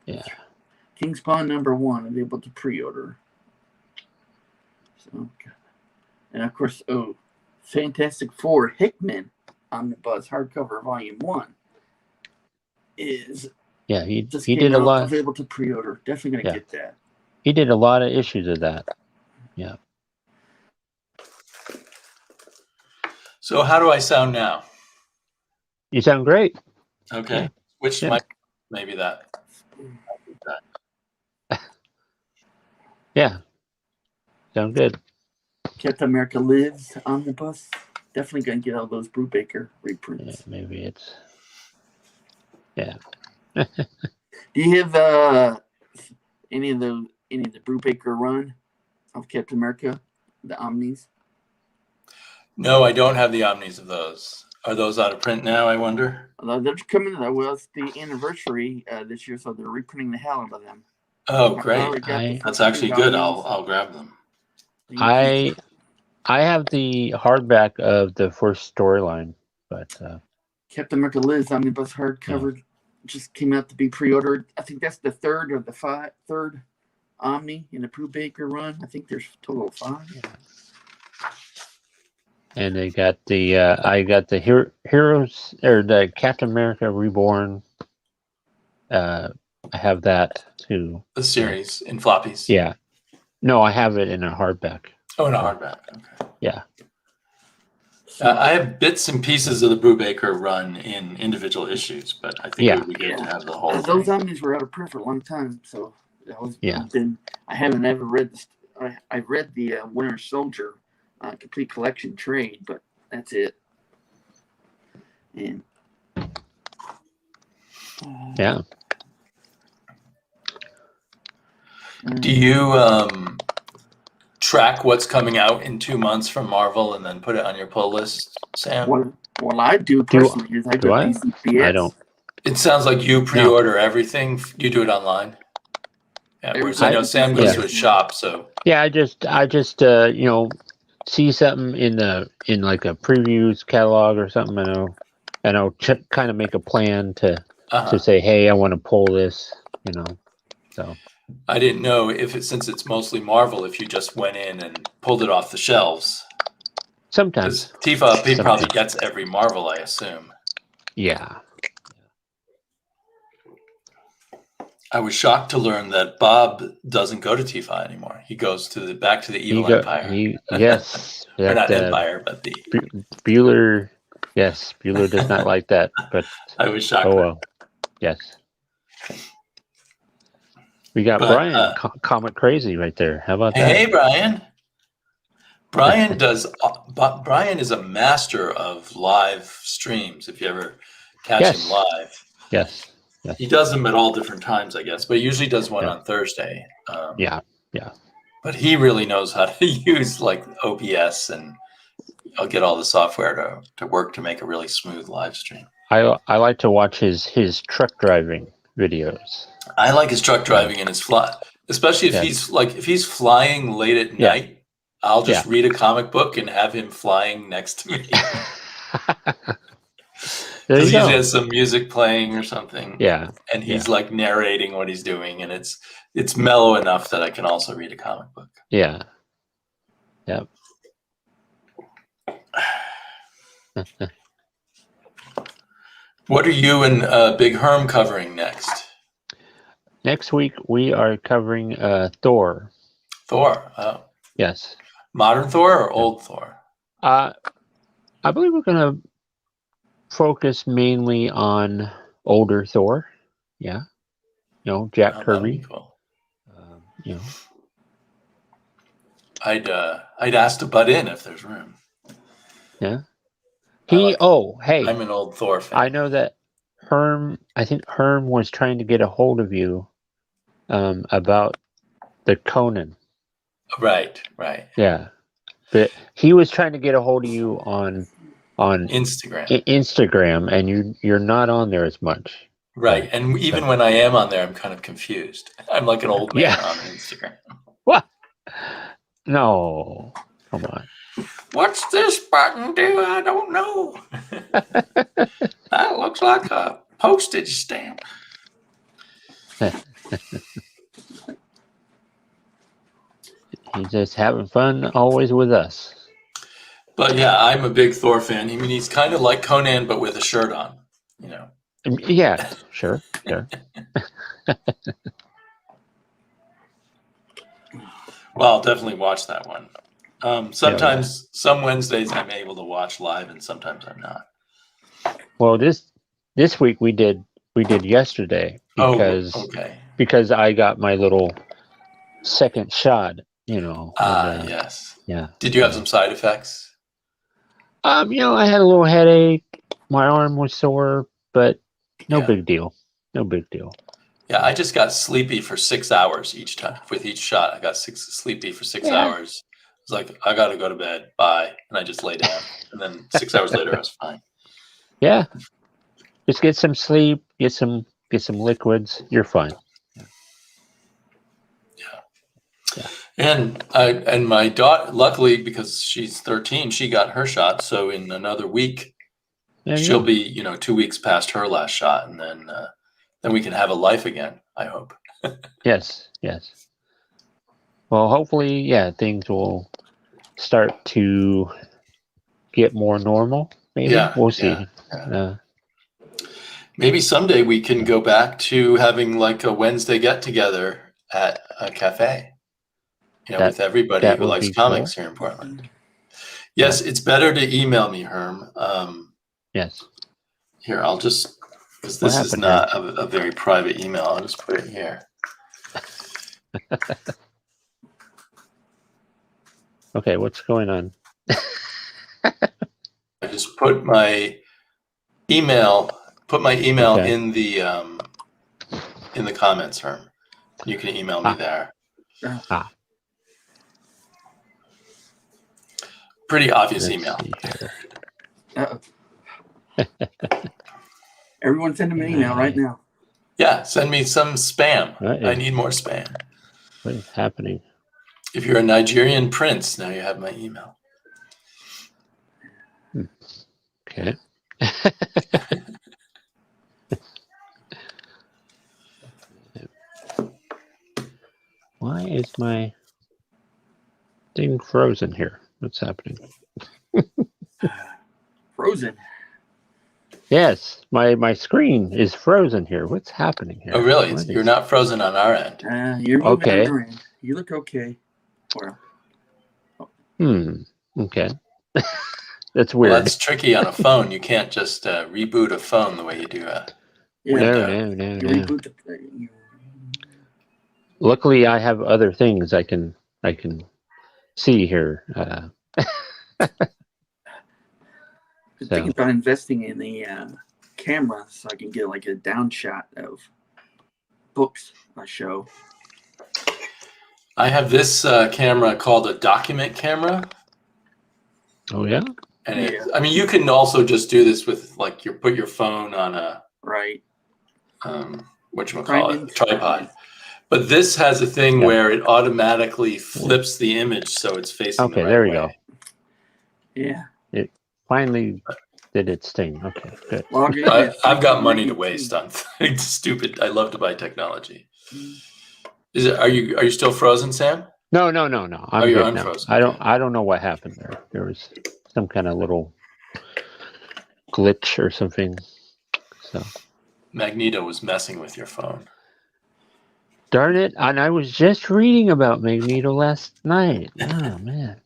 Yeah. King Spawn #1, I'm able to pre-order. So, and of course, Fantastic Four Hickman Omnibus hardcover volume 1 is he did a lot. Available to pre-order. Definitely gonna get that. He did a lot of issues of that. Yeah. So how do I sound now? You sound great. Okay. Yeah. Which mic? Maybe that. Yeah. Sound good. Captain America Lives Omnibus. Definitely gonna get all those Brubaker reprints. Yeah, maybe it's. Yeah. Do you have any of the Brubaker run of Captain America, the Omnis? No, I don't have the Omnis of those. Are those out of print now, I wonder? They're coming. Well, it's the anniversary this year, so they're reprinting the hell out of them. Oh, great! That's actually good. I'll grab them. I have the hardback of the first storyline, but Captain America Lives Omnibus hardcover just came out to be pre-ordered. I think that's the third or the third Omni in the Brubaker run. I think there's a total of 5. And they got the I got the Heroes or the Captain America Reborn. I have that too. The series in floppies. Yeah. No, I have it in a hardback. Oh, in a hardback. Okay. Yeah. I have bits and pieces of the Brubaker run in individial issues, but I think it would be good to have the whole. Those Omnis were out of print for a long time, so I haven't ever read this. I've read the Winter Soldier complete collection trade, but that's it. And yeah. Do you track what's coming out in 2 months from Marvel and then put it on your pull list, Sam? Well, I do personally. I go DCPS. I don't. It sounds like you pre-order everything. You do it online. Yeah, whereas I know Sam goes to his shop, so. Yeah, I just see something in like a previews catalog or something, and I'll kind of make a plan to say, hey, I want to pull this, so. I didn't know since it's mostly Marvel, if you just went in and pulled it off the shelves. Sometimes. Tifa probably gets every Marvel, I assume. Yeah. I was shocked to learn that Bob doesn't go to Tifa anymore. He goes back to the evil empire. Yes. Or not empire, but the Bueller. Yes, Bueller does not like that. But I was shocked. Oh well. Yes. We got Brian, Comic Crazy, right there. How about that? Hey, Brian. Brian Brian is a master of live streams. If you ever catch him live, yes. He does them at all different times, I guess, but he usually does one on Thursday. Yeah. But he really knows how to use like OBS, and I'll get all the software to work to make a really smooth live stream. I like to watch his truck driving videos. I like his truck driving and his fly, especially if he's flying late at night. I'll just read a comic book and have him flying next to me. Because he usually has some music playing or something. Yeah. And he's like narrating what he's doing, and it's mellow enough that I can also read a comic book. Yeah. Yep. What are you and Big Herm covering next? Next week we are covering Thor. Thor. Oh. Yes. Modern Thor or old Thor? I believe we're going to focus mainly on older Thor. Yeah. Jack Kirby. Cool. I'd ask to butt in if there's room. Yeah. Hey. I'm an old Thor fan. I know that I think Herm was trying to get a hold of you about the Conan. Right. Yeah. But he was trying to get a hold of you on Instagram, and you're not on there as much. Right. And even when I am on there, I'm kind of confused. I'm like an old man on Instagram. What? No. Come on. What's this button do? I don't know. That looks like a postage stamp. He's just having fun always with us. But yeah, I'm a big Thor fan. I mean, he's kind of like Conan, but with a shirt on, Yeah, sure. Well, I'll definitely watch that one. Sometimes, some Wednesdays I'm able to watch live, and sometimes I'm not. Well, this week we did yesterday because I got my little second shot. Yes. Yeah. Did you have some side effects? I had a little headache. My arm was sore, but no big deal. No big deal. Yeah, I just got sleepy for 6 hours each time. With each shot, I got sleepy for 6 hours. It's like, I got to go to bed. Bye. And I just lay down. And then 6 hours later, I was fine. Yeah. Just get some sleep, get some liquids. You're fine. Yeah. And my daughter, luckily, because she's 13, she got her shot. So in another week, she'll be 2 weeks past her last shot, and then then we can have a life again, I hope. Yes. Well, hopefully, yeah, things will start to get more normal. Maybe we'll see. Maybe someday we can go back to having like a Wednesday get together at a cafe. With everybody who likes comics here in Portland. Yes, it's better to email me, Herm. Yes. Here, I'll just, because this is not a very private email, I'll just put it here. Okay, what's going on? I just put my email in the comments, Herm. You can email me there. Pretty obvious email. Everyone send him an email right now. Yeah, send me some spam. I need more spam. What is happening? If you're a Nigerian prince, now you have my email. Okay. Why is my thing frozen here? What's happening? Frozen? Yes, my screen is frozen here. What's happening here? Oh, really? You're not frozen on our end. You're moving on our end. You look okay. Okay. That's weird. Well, that's tricky on a phone. You can't just reboot a phone the way you do a window. No. Reboot the. Luckily, I have other things I can see here. Thinking about investing in the camera so I can get like a down shot of books I show. I have this camera called a document camera. Oh yeah. And I mean, you can also just do this with like put your phone on a tripod. But this has a thing where it automatically flips the image so it's facing the right way. There we go. Yeah. It finally did its thing. Okay, good. I've got money to waste on things stupid. I love to buy technology. Are you still frozen, Sam? No. I'm you're good unfrozen. Now. I don't know what happened there. There was some kind of little glitch or something. So Magneto was messing with your phone. Darn it. And I was just reading about Magneto last night. Oh man.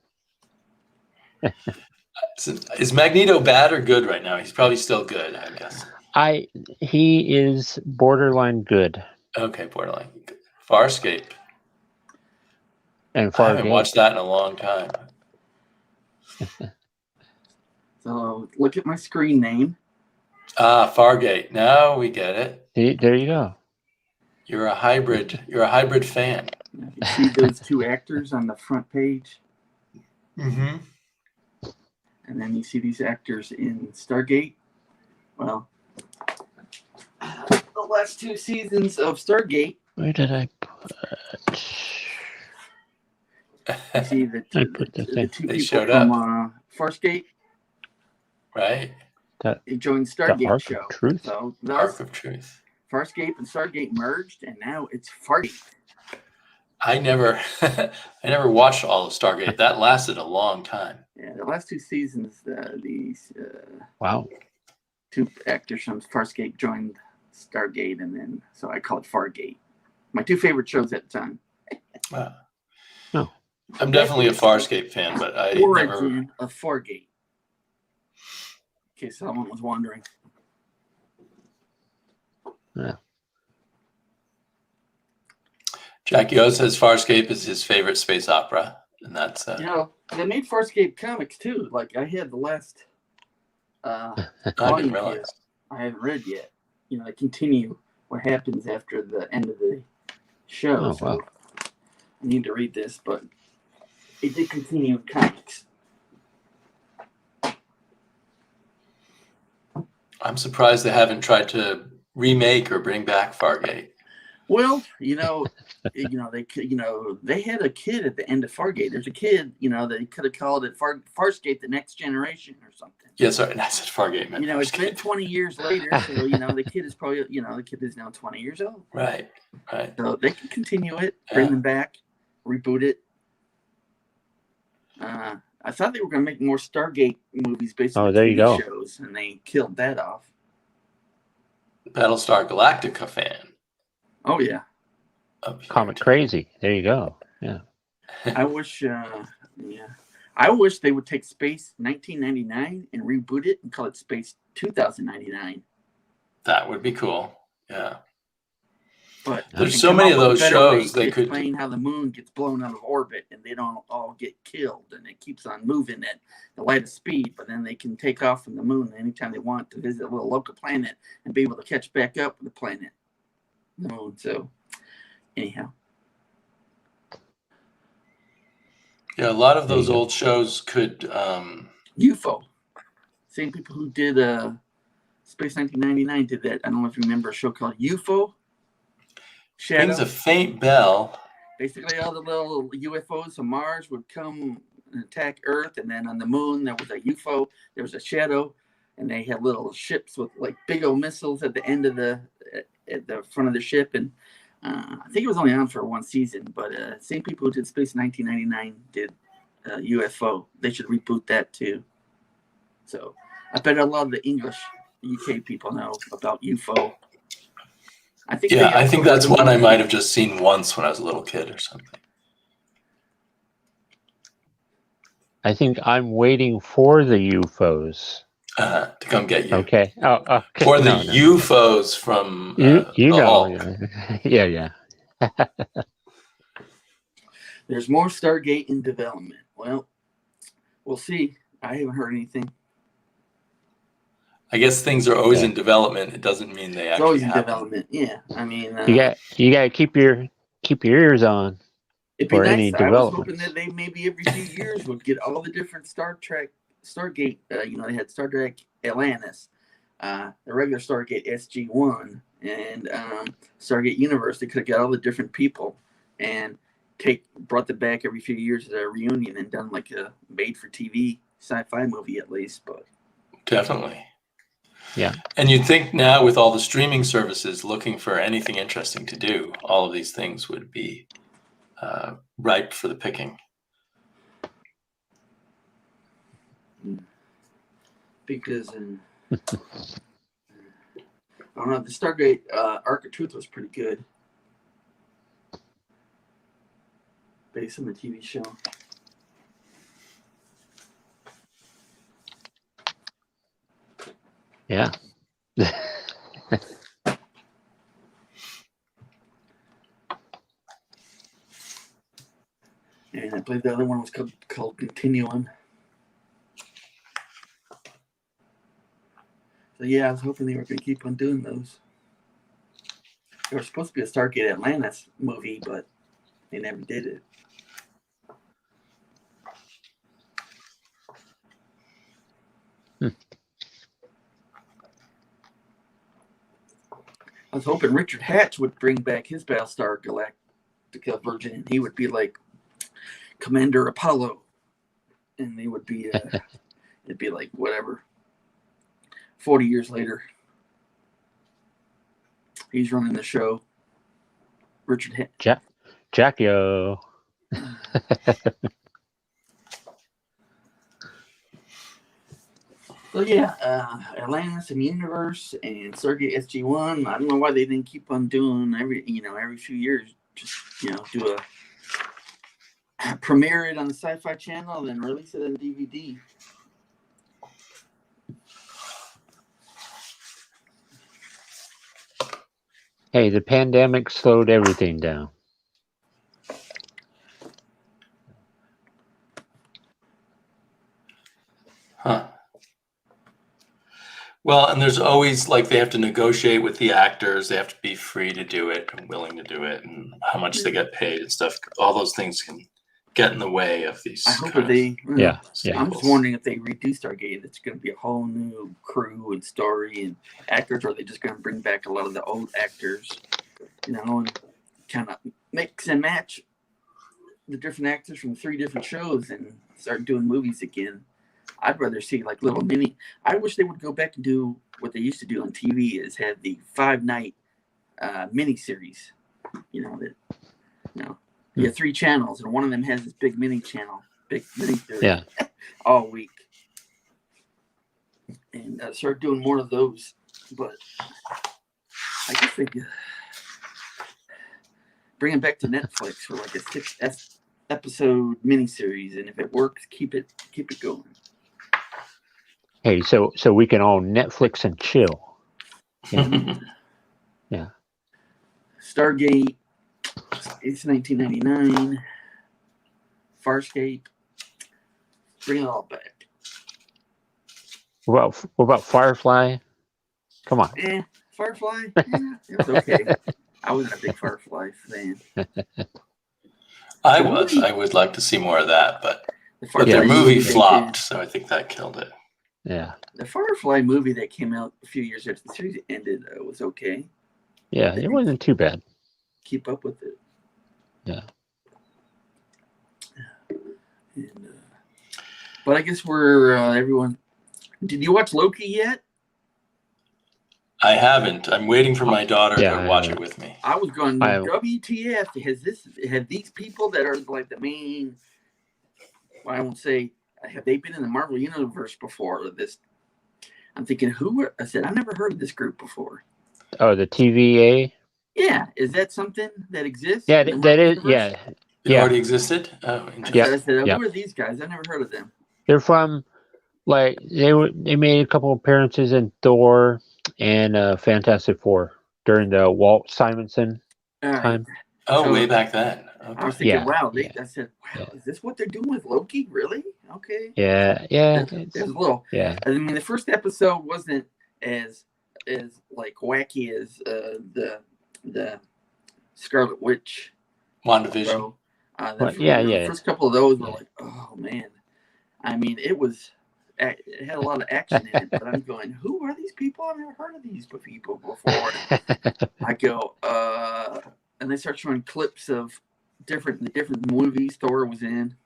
Is Magneto bad or good right now? He's probably still good, I guess. He is borderline good. Okay, borderline good. Farscape. And I haven't watched that in a long time. So look at my screen name. Fargate. Now we get it. See, there you go. You're a hybrid. You're a hybrid fan. You see those two actors on the front page? Mm-hmm. And then you see these actors in Stargate. Well, the last two seasons of Stargate. Where did I put? You see the two people from Farscape. Right. They joined Stargate Arc show. Of Truth. So Arc of Truth. Farscape and Stargate merged, and now it's Fargate. I never watched all of Stargate. That lasted a long time. Yeah, the last two seasons, these wow, two actors from Farscape joined Stargate, and then so I call it Fargate. My two favorite shows at the time. Wow. No, I'm definitely a Farscape fan, but I never. Of Fargate. In case someone was wondering. Yeah. Jackie O says Farscape is his favorite space opera, and that's. They made Farscape comics too. Like I had the last. I didn't realize. I haven't read yet. They continue what happens after the end of the show. Oh, so wow. I need to read this, but it did continue in comics. I'm surprised they haven't tried to remake or bring back Fargate. Well, they had a kid at the end of Fargate. There's a kid, they could have called it Farscape: The Next Generation or something. Yeah, sorry, I said Fargate. It's been 20 years later, so the kid is probably, the kid is now 20 years old. Right. So they can continue it, bring them back, reboot it. I thought they were going to make more Stargate movies based on there you go. shows, and they killed that off. Battlestar Galactica fan. Oh yeah. Comic crazy. There you go. Yeah. I wish. I wish they would take Space 1999 and reboot it and call it Space 2099. That would be cool. Yeah. But there's so many of those shows they could explain how the moon gets blown out of orbit and they don't all get killed and it keeps on moving at the light of speed, but then they can take off from the moon anytime they want to visit a little local planet and be able to catch back up with the planet, the moon. So anyhow. Yeah, a lot of those old shows could UFO. Same people who did Space 1999 did that. I don't know if you remember a show called UFO. Shadow. Rings a faint bell. Basically, all the little UFOs from Mars would come and attack Earth, and then on the moon there was a UFO. There was a shadow, and they had little ships with like big old missiles at the end of at the front of the ship. And I think it was only on for one season, but same people who did Space 1999 did UFO. They should reboot that too. So I bet a lot of the English UK people know about UFO. I think that's one I might have just seen once when I was a little kid or something. I think I'm waiting for the UFOs to come get you. Okay. Oh, okay. Or the UFOs from Hulk. Yeah. There's more Stargate in development. Well, we'll see. I haven't heard anything. I guess things are always in development. It doesn't mean they actually always in happen. development. Yeah, I mean, you got to keep your ears on. It'd be nice. I was hoping that they maybe every few years would get all the different Stargate. They had Star Trek Atlantis, the regular Stargate SG-1, and Stargate Universe. They could have got all the different people and brought them back every few years as a reunion and done like a made-for-TV sci-fi movie at least. But definitely. Yeah. And you'd think now with all the streaming services looking for anything interesting to do, all of these things would be ripe for the picking. Because I don't know, the Stargate Arc of Truth was pretty good. Based on the TV show. Yeah. And I believe the other one was called Continuum. So yeah, I was hoping they were going to keep on doing those. There was supposed to be a Stargate Atlantis movie, but they never did it. I was hoping Richard Hatch would bring back his Battlestar Galactica version, and he would be like Commander Apollo, and they would be it'd be like whatever. 40 years later, he's running the show. Richard Hatch. Jack-O. So yeah, Atlantis and Universe and Stargate SG-1. I don't know why they didn't keep on doing every few years. Just do a premiere it on the Sci-Fi Channel, then release it on DVD. Hey, the pandemic slowed everything down. Huh. Well, and there's always they have to negotiate with the actors. They have to be free to do it and willing to do it, and how much they get paid and stuff. All those things can get in the way of these. I hope they. Yeah. I'm just wondering if they redo Stargate, it's going to be a whole new crew and story and actors, or are they just going to bring back a lot of the old actors and kind of mix and match the different actors from 3 different shows and start doing movies again. I'd rather see like little mini. I wish they would go back and do what they used to do on TV, is have the 5-night mini series. You have 3 channels, and one of them has this big mini series all week, and start doing more of those. But I guess they could bring it back to Netflix for like a 6-episode miniseries, and if it works, keep it going. Hey, so we can all Netflix and chill. Yeah. Yeah. Stargate. It's 1999. Farscape. Bring it all back. What about Firefly? Come on. Firefly? Yeah, it was okay. I wasn't a big Firefly fan. I would like to see more of that, but their movie flopped, so I think that killed it. Yeah. The Firefly movie that came out a few years after the series ended was okay. Yeah, it wasn't too bad. Keep up with it. Yeah. And, but I guess we're everyone. Did you watch Loki yet? I haven't. I'm waiting for my daughter to watch it with me. I was going, WTF? Have these people that are like the main, well, I won't say, have they been in the Marvel Universe before? I'm thinking, I said, I've never heard of this group before. Oh, the TVA? Yeah. Is that something that exists? Yeah, that is, universe? It already existed? Oh, interesting. I said, who are these guys? I've never heard of them. They're from, like, they made a couple appearances in Thor and Fantastic Four during the Walt Simonson time. Oh, so, way back then. Okay. I was thinking, wow. I said, wow, is this what they're doing with Loki? Really? Okay. Yeah. There's a little. Yeah. I mean, the first episode wasn't as like wacky as the Scarlet Witch. WandaVision. So, the first couple of those were like, oh man. I mean, it had a lot of action in it, but I'm going, who are these people? I've never heard of these people before. I go, and they start showing clips of the different movies Thor was in.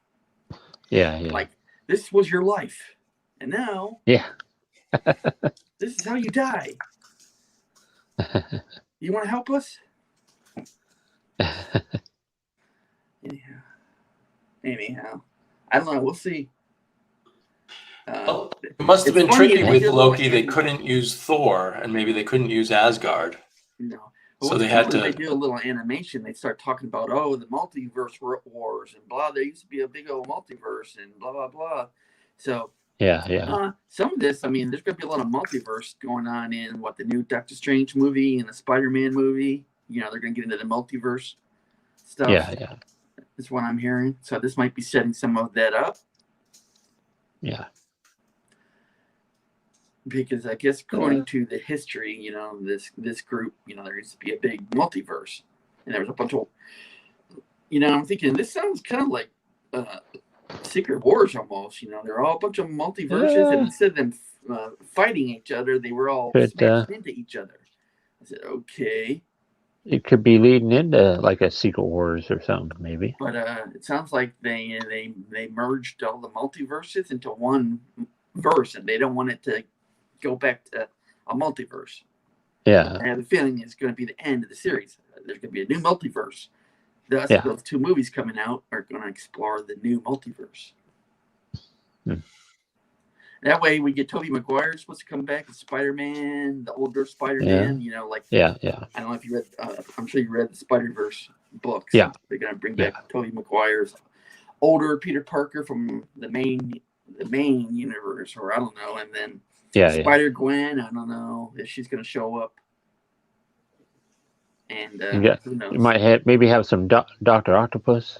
Yeah. Like, this was your life, and now, this is how you die. You want to help us? Anyhow, I don't know. We'll see. It must have been tricky with Loki. They couldn't use Thor, and maybe they couldn't use Asgard. No. So they had to. They do a little animation. They start talking about the multiverse wars and blah. There used to be a big old multiverse and blah blah blah. So some of this, I mean, there's going to be a lot of multiverse going on in the new Doctor Strange movie and the Spider-Man movie. They're going to get into the multiverse stuff. Yeah. That's what I'm hearing. So this might be setting some of that up. Yeah. Because I guess according to the history, this group, there used to be a big multiverse, and there was a bunch of, I'm thinking this sounds kind of like Secret Wars almost. They're all a bunch of multiverses, and instead of them fighting each other, they were all smashed into each other. I said, okay. It could be leading into like a Secret Wars or something, maybe. But it sounds like they merged all the multiverses into one verse, and they don't want it to go back to a multiverse. Yeah. I have a feeling it's going to be the end of the series. There's going to be a new multiverse. Thus, those 2 movies coming out are going to explore the new multiverse. That way, we get Tobey Maguire supposed to come back as Spider-Man, the older Spider-Man. I don't know if you read. I'm sure you read the Spider-Verse books. Yeah. They're going to bring back Tobey Maguire's older Peter Parker from the main universe, or I don't know, and then Spider-Gwen. I don't know if she's going to show up. And who knows? You might have some Dr. Octopus.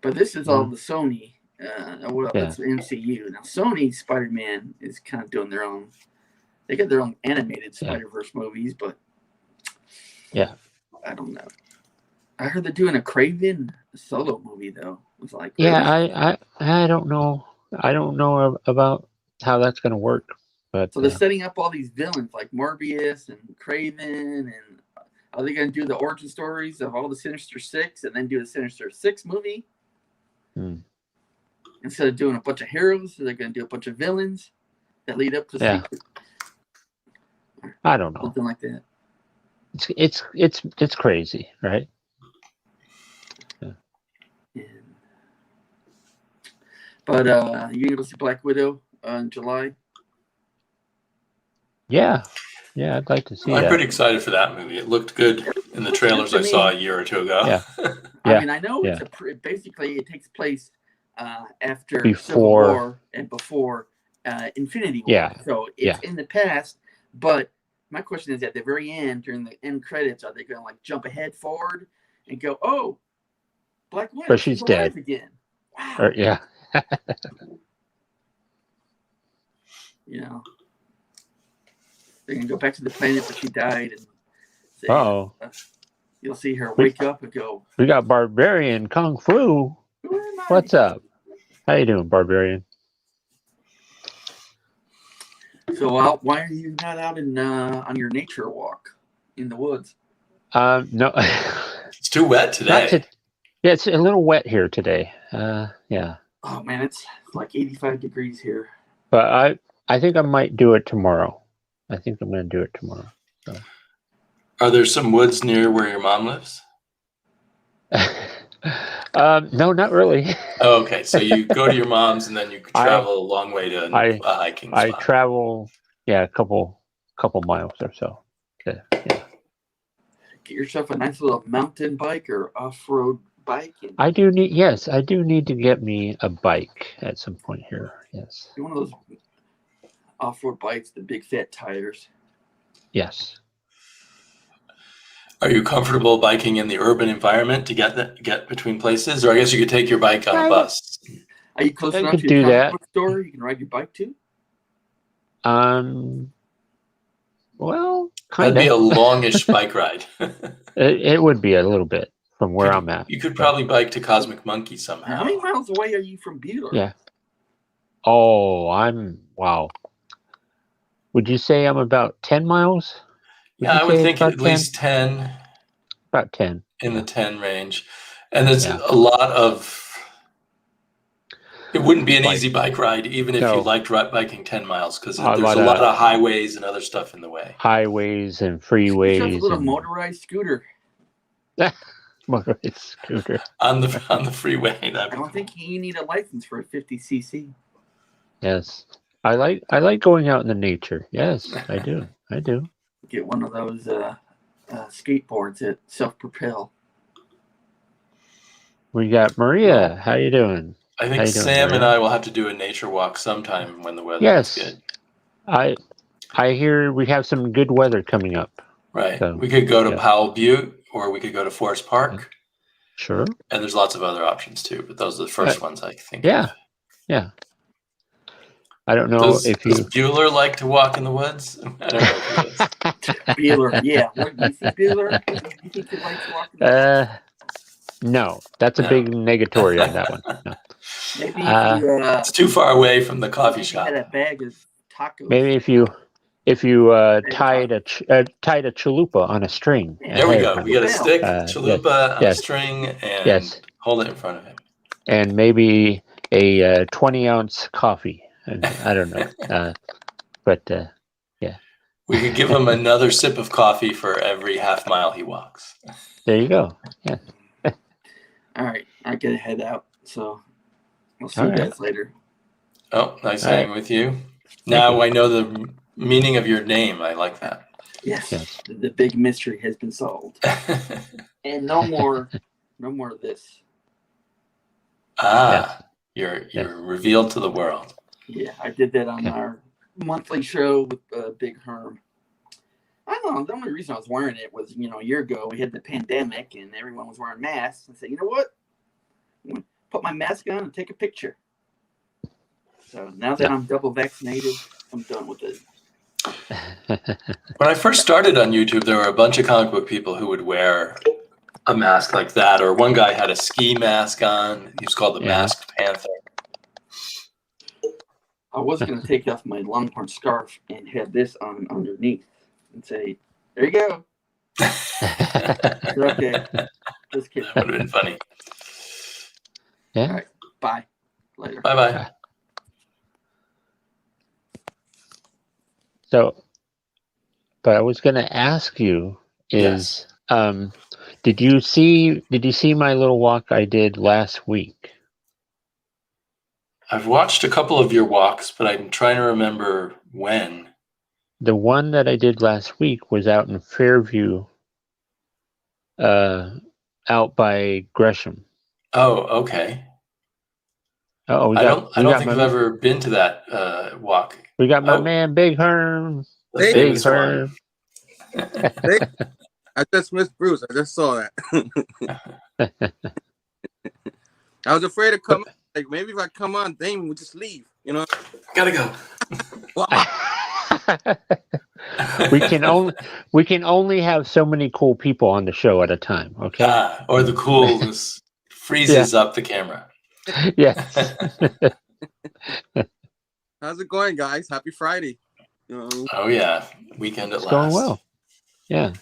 But this is all the Sony. That's the MCU. Now, Sony Spider-Man is kind of doing their own. They got their own animated Spider-Verse movies, but I don't know. I heard they're doing a Kraven solo movie though. It was like I don't know. I don't know about how that's going to work. But so they're setting up all these villains like Morbius and Kraven and Are they going to do the origin stories of all the Sinister Six and then do the Sinister Six movie? Instead of doing a bunch of heroes, they're going to do a bunch of villains that lead up to the secret. I don't know. Something like that. It's crazy, right? Yeah. But you going to see Black Widow in July? Yeah, I'd like to see I'm that. pretty excited for that movie. It looked good in the trailers I saw a year or two ago. Yeah. I mean, I know it's basically it takes place after Civil War and before Infinity War. Yeah. So it's in the past, but my question is at the very end, during the end credits, are they going to like jump ahead forward and go, "Oh, Black Widow, but she's dead again"? Wow. Or, yeah. You know, they're going to go back to the planet where she died and say, you'll see her wake up and go, "We got Barbarian Kung Fu. What's up? How you doing, Barbarian?" So why are you not out on your nature walk in the woods? No. It's too wet today. Yeah, it's a little wet here today. Yeah. Oh man, it's like 85 degrees here. But I think I might do it tomorrow. I think I'm going to do it tomorrow. So. Are there some woods near where your mom lives? No, not really. Oh, okay, so you go to your mom's and then you travel a long way to a hiking spot. I travel, a couple miles or so. Yeah. Get yourself a nice little mountain bike or off-road bike. I do need to get me a bike at some point here. Yes. One of those off-road bikes, the big fat tires. Yes. Are you comfortable biking in the urban environment to get between places? Or I guess you could take your bike on a bus. Are you close enough to your comic book store you can ride your bike to? Well, kind of. That'd be a longish bike ride. It would be a little bit from where I'm at. You could probably bike to Cosmic Monkey somehow. How many miles away are you from Bueller? Yeah. Oh, wow. Would you say I'm about 10 miles? Yeah, I would think at least 10. About 10. In the 10 range. And there's a lot of... It wouldn't be an easy bike ride, even if you liked biking 10 miles, because there's a lot of highways and other stuff in the way. Highways and freeways. Just a little motorized scooter. Motorized scooter. On the freeway. I don't think you need a license for a 50cc. Yes. I like going out in the nature. Yes, I do. Get one of those skateboards that self-propel. We got Maria. How you doing? I think Sam and I will have to do a nature walk sometime when the weather is good. I hear we have some good weather coming up. Right. So, we could go to Powell Butte, or we could go to Forest Park. Sure. And there's lots of other options too, but those are the first ones I think. Yeah. I don't know does Bueller like to walk in the woods? I don't know if he does. Bueller, yeah. What do you think, Bueller? Do you think he likes to walk in the woods? No, that's a big negatory on that one. No. Maybe it's too far away from the coffee shop. Had a bag of tacos. Maybe if you tied a chalupa on a string. There we go. We got a stick, chalupa on a string, and hold it in front of him. And maybe a 20-ounce coffee. I don't know, but yeah. We could give him another sip of coffee for every half mile he walks. There you go. Yeah. All right, I gotta head out. So we'll see you guys later. Oh, nice hanging with you. Now I know the meaning of your name. I like that. Yes. The big mystery has been solved. And no more of this. You're revealed to the world. Yeah, I did that on our monthly show with Big Herm. I don't know. The only reason I was wearing it was, a year ago we had the pandemic and everyone was wearing masks. I said, you know what? I'm going to put my mask on and take a picture. So now that I'm double vaccinated, I'm done with it. When I first started on YouTube, there were a bunch of comic book people who would wear a mask like that, or one guy had a ski mask on. He was called the Masked Panther. I was going to take off my Longhorn scarf and have this on underneath and say, there you go. Okay. Just kidding. That would have been funny. Yeah. All right. Bye. Later. Bye. So, but I was going to ask you is, did you see my little walk I did last week? I've watched a couple of your walks, but I'm trying to remember when. The one that I did last week was out in Fairview, out by Gresham. Oh, okay. Oh, I don't think I've ever been to that walk. We got my man Big Herm. The famous one. I just missed Bruce. I just saw that. I was afraid to come. Like maybe if I come on, Damon would just leave. You know. Gotta go. we can only have so many cool people on the show at a time. Okay. Or the coolness freezes up the camera. Yeah. How's it going, guys? Happy Friday. Oh yeah, weekend at last. Going well. Yeah.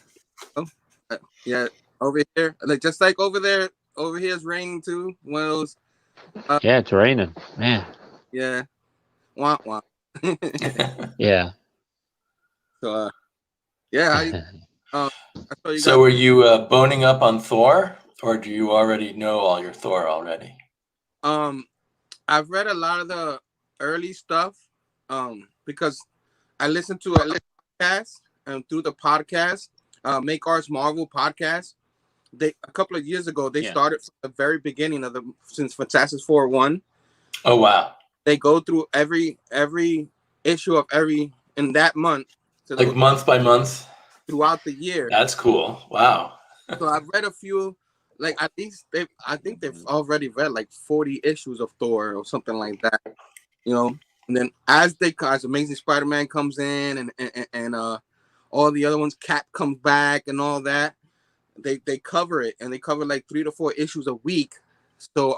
Yeah, over here, just like over there. Over here is raining too. One of those. Yeah, it's raining, man. Yeah. Wah wah. Yeah. So, yeah. So, were you boning up on Thor, or do you already know all your Thor already? I've read a lot of the early stuff, because I listened to a podcast, and through the podcast, Make Ours Marvel podcast. A couple of years ago, they started from the very beginning of since Fantastic Four 1. Oh wow! They go through every issue of in that month, like month by month throughout the year. That's cool. Wow. So I've read a few, like at least I think they've already read like 40 issues of Thor or something like that, And then as Amazing Spider-Man comes in and all the other ones, Cap comes back and all that. They cover it, and they cover like 3 to 4 issues a week. So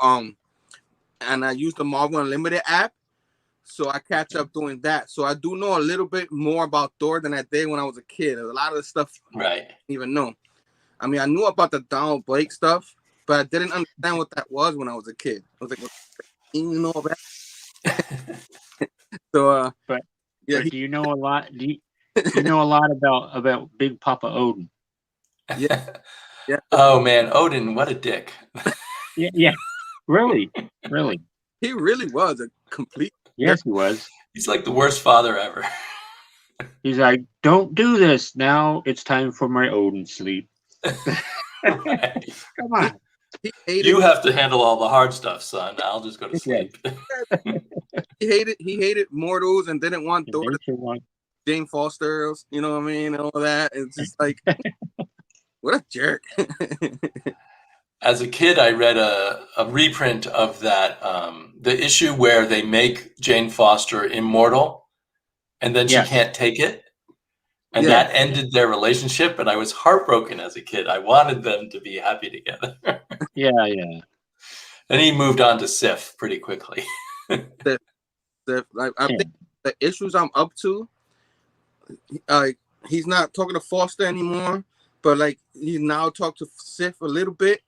and I use the Marvel Unlimited app, so I catch up doing that. So I do know a little bit more about Thor than I did when I was a kid. A lot of the stuff I didn't even know. I mean, I knew about the Donald Blake stuff, but I didn't understand what that was when I was a kid. I was like, what, you know about? So but do you know a lot? Do you know a lot about Big Papa Odin? Yeah. Oh man, Odin, what a dick. Yeah. Really. He really was a complete. Yes, he was. He's like the worst father ever. He's like, don't do this. Now it's time for my Odin sleep. Right. Come on. You have to handle all the hard stuff, son. I'll just go to sleep. He hated mortals and didn't want Thor to Jane Foster, you know what I mean, and all that. It's just like, what a jerk. As a kid, I read a reprint of that, the issue where they make Jane Foster immortal, and then she can't take it. And that ended their relationship, and I was heartbroken as a kid. I wanted them to be happy together. Yeah. And he moved on to Sif pretty quickly. I think the issues I'm up to, he's not talking to Foster anymore, but like he now talked to Sif a little bit.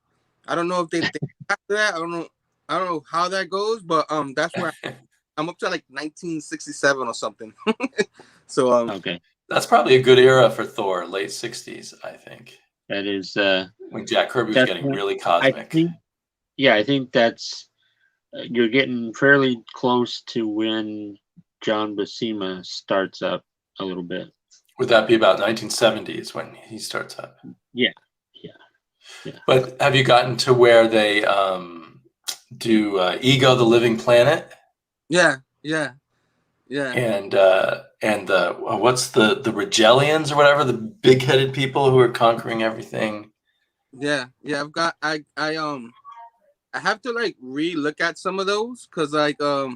I don't know if they think after that. I don't know how that goes, but that's where I'm up to like 1967 or something. So okay. That's probably a good era for Thor, late 60s, I think. That is when Jack Kirby was getting really cosmic. I think that's you're getting fairly close to when John Buscema starts up a little bit. Would that be about 1970s when he starts up? Yeah. But have you gotten to where they do Ego, the Living Planet? Yeah. And what's the Regellians or whatever, the big-headed people who are conquering everything? Yeah. I have to like re-look at some of those because like I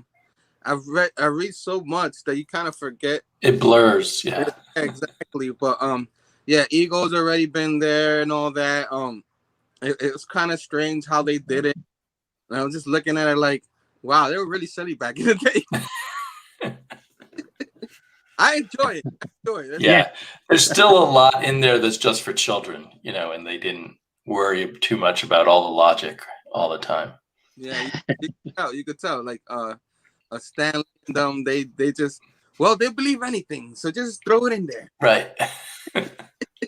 read so much that you kind of forget. It blurs, yeah. Exactly. But Ego's already been there and all that. It was kind of strange how they did it. And I was just looking at it like, wow, they were really silly back in the day. I enjoy it. Yeah, there's still a lot in there that's just for children, and they didn't worry too much about all the logic all the time. Yeah, you could tell. Like Stanley and them, they just they believe anything, so just throw it in there. Right.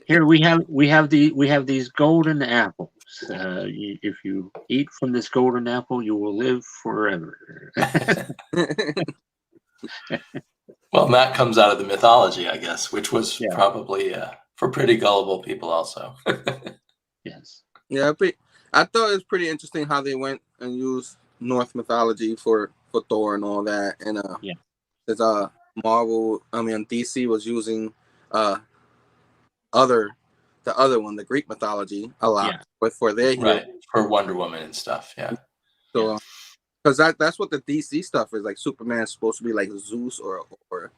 Here we have these golden apples. If you eat from this golden apple, you will live forever. Well, that comes out of the mythology, I guess, which was probably for pretty gullible people also. Yes. Yeah, I thought it was pretty interesting how they went and used Norse mythology for Thor and all that. And there's Marvel, DC was using the other one, the Greek mythology, a lot, but for their hero, for Wonder Woman and stuff. Yeah. So because that's what the DC stuff is like. Superman's supposed to be like Zeus or Earth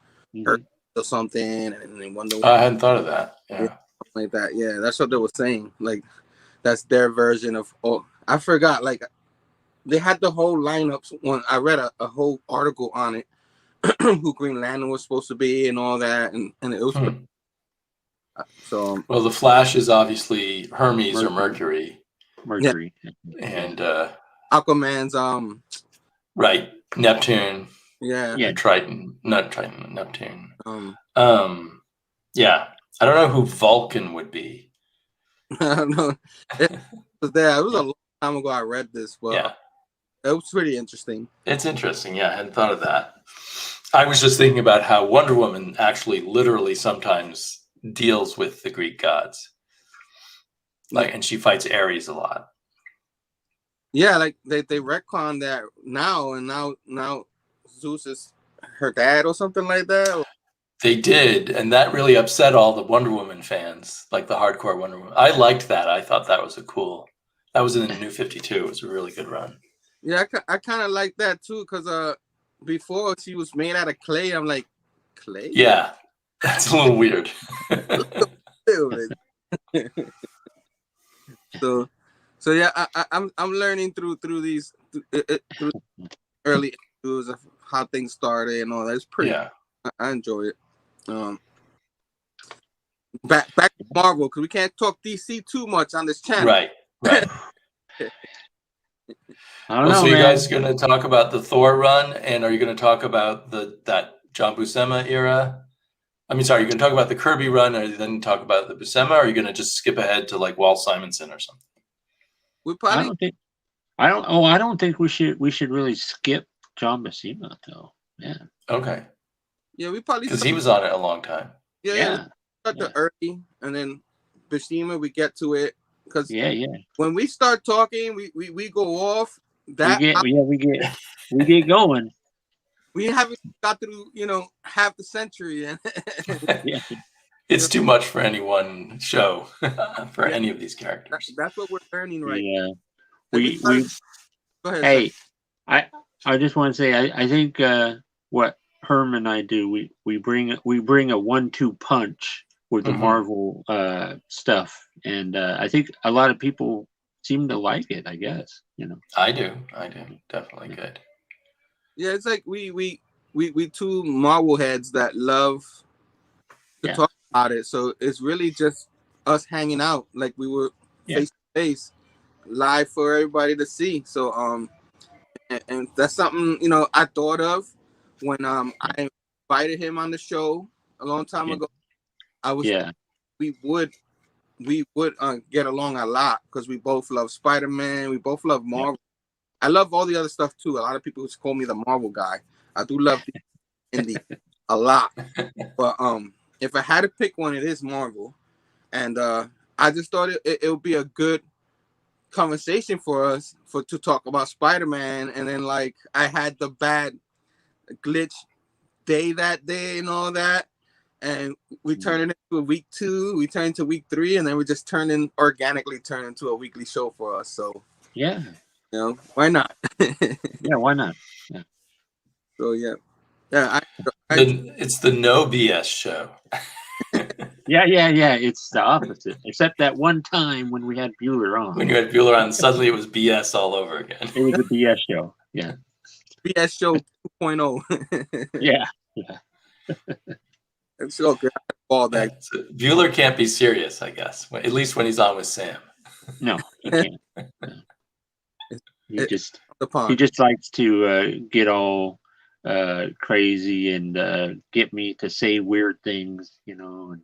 or something, and then Wonder Woman. I hadn't thought of that. Yeah, like that. Yeah, that's what they were saying. Like that's their version of. Oh, I forgot. Like they had the whole lineups. When I read a whole article on it, who Green Lantern was supposed to be and all that, and it was. So well, the Flash is obviously Hermes or Mercury. Mercury. Yeah. And Aquaman's Neptune. Yeah. Triton, not Triton, Neptune. Yeah. I don't know who Vulcan would be. I don't know. It was a long time ago I read this, but it was pretty interesting. It's interesting, I hadn't thought of that. I was just thinking about how Wonder Woman actually literally sometimes deals with the Greek gods. And she fights Ares a lot. Yeah, like they retcon that now, and now Zeus is her dad or something like that. They did, and that really upset all the Wonder Woman fans, like the hardcore Wonder Woman. I liked that. I thought that was that was in the New 52. It was a really good run. Yeah, I kind of like that too, because before she was made out of clay. I'm like, clay? Yeah, that's a little weird. So yeah, I'm learning through these through early issues of how things started and all that. It's pretty. Yeah, I enjoy it. Back to Marvel, because we can't talk DC too much on this channel. Right. I don't know, so man. you guys going to talk about the Thor run, and are you going to talk about that John Buscema era? I mean, sorry, you're going to talk about the Kirby run, and then talk about the Buscema, or are you going to just skip ahead to like Walt Simonson or something? We probably. I don't think we should really skip John Buscema though. Yeah. Okay. Yeah, we probably because he was on it a long time. Yeah. Start the early, and then Buscema, we get to it because when we start talking, we go off. We get going. We haven't got through, half the century. It's too much for any one show for any of these characters. That's what we're learning right now. Go ahead. Hey, I just want to say I think what Herm and I do, we bring a 1-2 punch with the Marvel stuff, and I think a lot of people seem to like it. I guess I do definitely good. Yeah, it's like we two Marvel heads that love to talk about it. So it's really just us hanging out, like we were face to face, live for everybody to see. So and that's something I thought of when I invited him on the show a long time ago. We would get along a lot because we both love Spider-Man. We both love Marvel. I love all the other stuff too. A lot of people call me the Marvel guy. I do love indie a lot, but if I had to pick one, it is Marvel. And I just thought it would be a good conversation for us to talk about Spider-Man. And then like I had the bad glitch day that day and all that, and we turned it into a week 2, we turned to week 3, and then we just organically turned into a weekly show for us. So why not? Why not? Yeah. So it's the no BS show. Yeah. It's the opposite, except that one time when we had Bueller on. When you had Bueller on, suddenly it was BS all over again. It was a BS show. Yeah. BS show 2.0. Yeah. It's okay. All that. Yeah, so Bueller can't be serious, I guess. At least when he's on with Sam. No, he can't. No. He just the pond. he just likes to get all crazy and get me to say weird things, and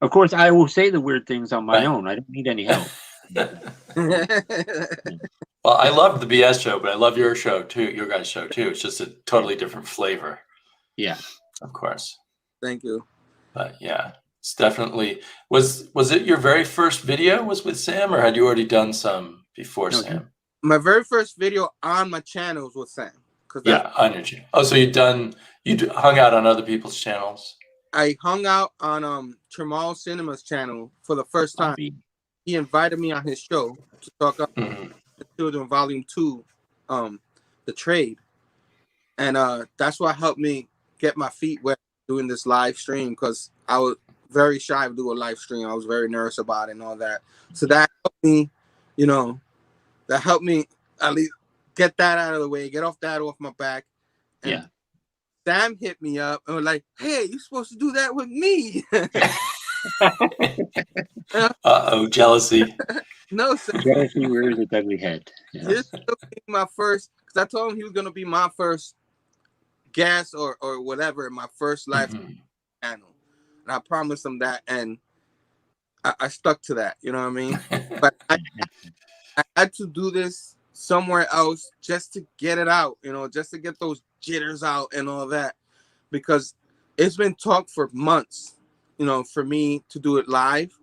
Of course, I will say the weird things on my own. I don't need any help. Well, I love the BS show, but I love your show too. Your guys' show too. It's just a totally different flavor. Yeah, of course. Thank you. But yeah, it's definitely was it your very first video was with Sam, or had you already done some before Sam? My very first video on my channel was with Sam. Yeah, on your channel. Oh, so you hung out on other people's channels? I hung out on Tramal Cinema's channel for the first time. He invited me on his show to talk about the Children Volume 2, the trade. And that's what helped me get my feet wet doing this live stream, because I was very shy to do a live stream. I was very nervous about it and all that. So that helped me, that helped me at least get that out of the way, get off my back. And Sam hit me up and was like, "Hey, you're supposed to do that with me." Uh-oh, jealousy. No, Sam. Jealousy rears its ugly head. Yeah. This will be my first, because I told him he was going to be my first guest or whatever, my first live channel. And I promised him that, and I stuck to that, you know what I mean? But I had to do this somewhere else just to get it out, just to get those jitters out and all that, because it's been talked for months, for me to do it live.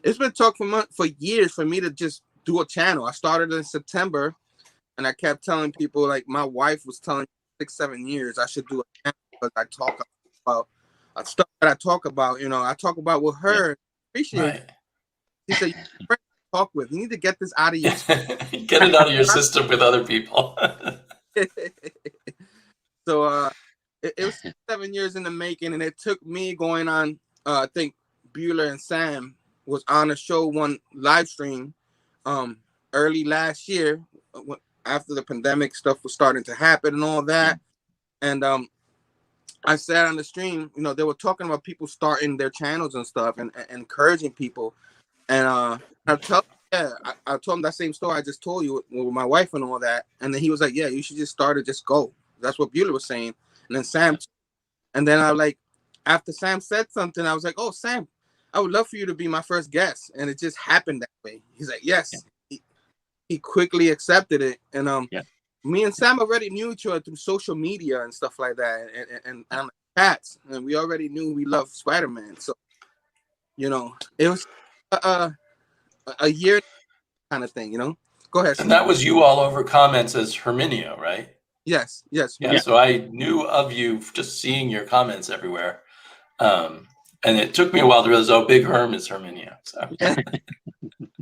It's been talked for years for me to just do a channel. I started in September, and I kept telling people, like my wife was telling me 6-7 years I should do a channel, because I talk about stuff that I talk about, I talk about with her. Yeah. Appreciate it. She said, "You talk with. You need to get this out of your get it out of your system with other people." So it was 7 years in the making, and it took me going on. I think Bueller and Sam was on a show, one live stream, early last year, after the pandemic stuff was starting to happen and all that. And I said on the stream, they were talking about people starting their channels and stuff, and encouraging people. And I told him that same story I just told you with my wife and all that. And then he was like, "Yeah, you should just start it, just go." That's what Bueller was saying. And then Sam, and then after Sam said something, I was like, "Oh, Sam, I would love for you to be my first guest." And it just happened that way. He's like, "Yes." Yeah. He quickly accepted it. And me and Sam already knew each other through social media and stuff like that, and chats, and we already knew we loved Spider-Man. So, it was a year kind of thing, Go ahead. And that was you all over comments as Herminio, right? Yes. Yeah, so I knew of you just seeing your comments everywhere. And it took me a while to realize, Big Herm is Herminio. So.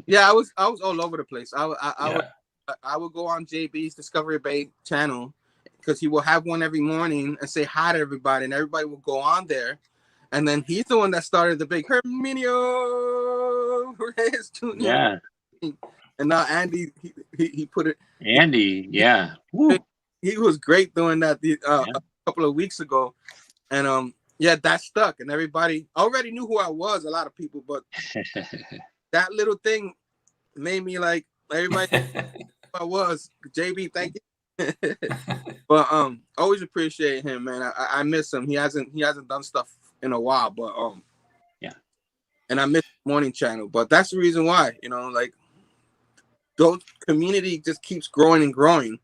Yeah, I was all over the place. I would go on JB's Discovery Bay channel, because he will have one every morning and say hi to everybody, and everybody will go on there. And then he's the one that started the Big Herminio Reyes Jr. Yeah. And now Andy, he put it. Andy, yeah. Woo. He was great doing that a couple of weeks ago. And that stuck, and everybody already knew who I was, a lot of people, but that little thing made me like everybody knew who I was. JB, thank you. But always appreciate him, man. I miss him. He hasn't done stuff in a while, but and I miss Morning Channel, but that's the reason why, those community just keeps growing and growing.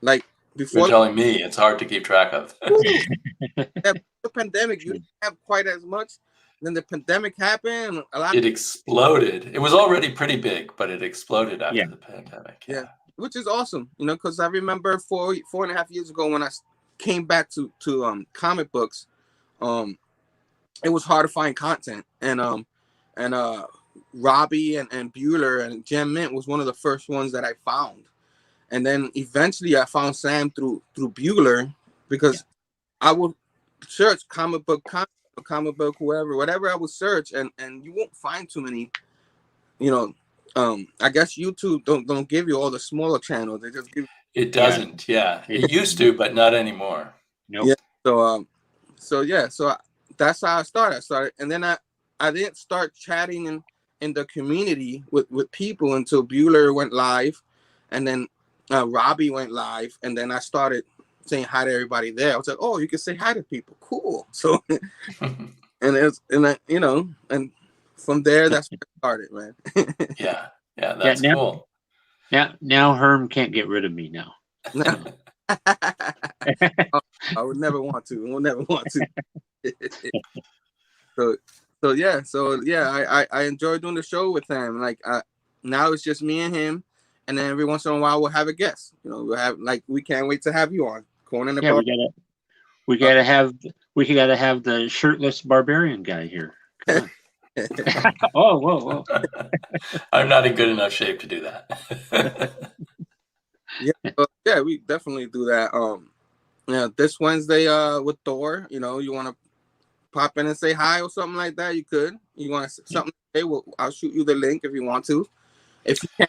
Like before, you're telling me it's hard to keep track of. The pandemic, you didn't have quite as much. Then the pandemic happened. It exploded. It was already pretty big, but it exploded after the pandemic. Yeah, which is awesome, because I remember 4.5 years ago when I came back to comic books, it was hard to find content, and Robbie and Bueller and Gem Mint was one of the first ones that I found. And then eventually I found Sam through Bueller, because I would search comic book, whatever I would search, and you won't find too many, I guess YouTube don't give you all the smaller channels. They just give. It doesn't. Yeah. It used to, but not anymore. Nope. Yeah. So that's how I started. And then I didn't start chatting in the community with people until Bueller went live, and then Robbie went live, and then I started saying hi to everybody there. I was like, oh, you can say hi to people, cool. So and from there, that's where it started, man. Yeah, that's cool. Now Herm can't get rid of me now. I would never want to. We'll never want to. So yeah, I enjoy doing the show with him. Like now it's just me and him, and then every once in a while we'll have a guest. We'll have we can't wait to have you on. Corn yeah, we gotta have the shirtless barbarian guy here. Come on. Oh, whoa. I'm not in good enough shape to do that. Yeah, we definitely do that. This Wednesday with Thor, you want to pop in and say hi or something like that, you could. You want something to say? Well, I'll shoot you the link if you want to. If you can.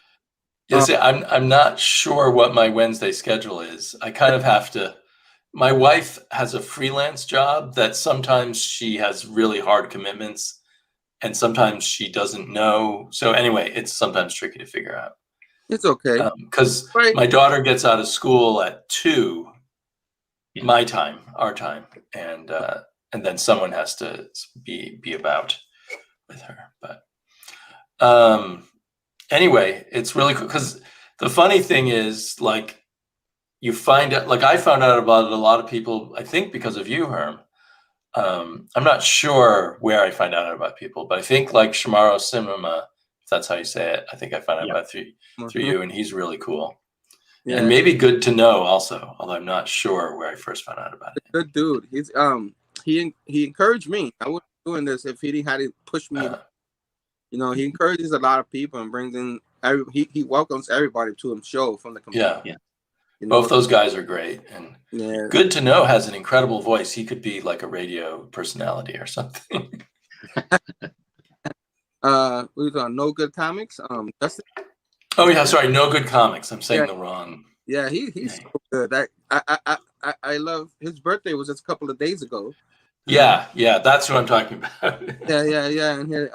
See, I'm not sure what my Wednesday schedule is. I kind of have to. My wife has a freelance job that sometimes she has really hard commitments, and sometimes she doesn't know. So anyway, it's sometimes tricky to figure out. It's okay. Because my daughter gets out of school at 2, my time, our time, and then someone has to be about with her. But anyway, it's really cool because the funny thing is, like, you find out, like I found out about it, a lot of people, I think because of you, Herm. I'm not sure where I find out about people, but I think like Shamaro Cinema, if that's how you say it, I think I found out about through you, and he's really cool. Yeah. And maybe good to know also, although I'm not sure where I first found out about it. Good dude. He's he encouraged me. I wouldn't be doing this if he didn't had to push me. He encourages a lot of people and brings in he welcomes everybody to his show from the community. Yeah. Both those guys are great, and Good to Know has an incredible voice. He could be like a radio personality or something. We was on No Good Comics. Dustin. Oh yeah, sorry, No Good Comics. I'm saying the wrong. Yeah, he's so good. I love his birthday was just a couple of days ago. Yeah, that's what I'm talking about. yeah, and here,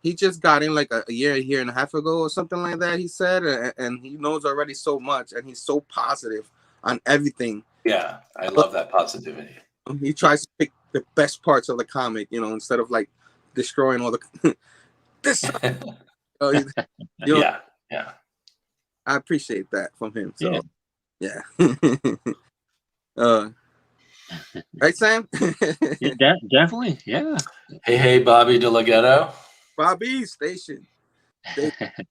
he just got in like a year and a half ago or something like that. He said, and he knows already so much, and he's so positive on everything. Yeah, I love that positivity. He tries to pick the best parts of the comic, instead of like destroying all the this. Yeah. I appreciate that from him. So, yeah. Right, Sam? Yeah, definitely. Yeah. Hey, Bobby DeLaGhetto. Bobby Station.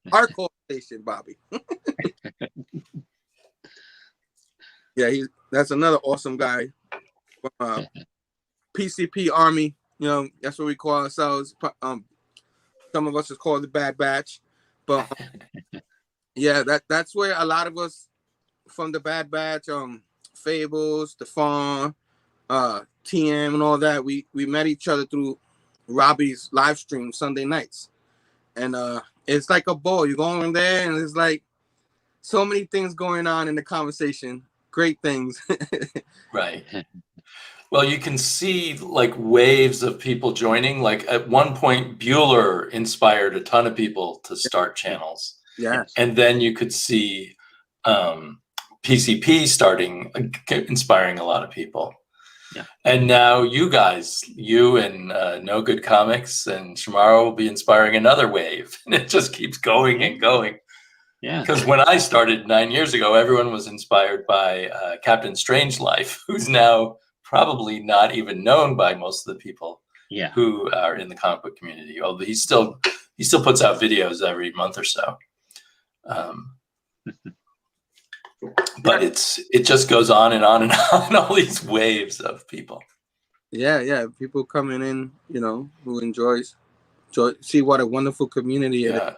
Hardcore Station, Bobby. Yeah, that's another awesome guy. PCP Army, that's what we call ourselves. Some of us is called the Bad Batch, but yeah, that's where a lot of us from the Bad Batch, Fables, the Fawn, TM, and all that, we met each other through Robbie's live stream Sunday nights, and it's like a ball. You go in there, and there's like so many things going on in the conversation. Great things. Right. Well, you can see like waves of people joining. Like at one point, Bueller inspired a ton of people to start channels. Yeah. And then you could see PCP starting, inspiring a lot of people. Yeah. And now you guys, you and No Good Comics and Shamaro will be inspiring another wave. And it just keeps going and going. Yeah. Because when I started 9 years ago, everyone was inspired by Captain Strangelife, who's now probably not even known by most of the people who are in the comic book community. Although he still puts out videos every month or so. But it just goes on and on and on, all these waves of people. Yeah. People coming in, who enjoys see what a wonderful community it is.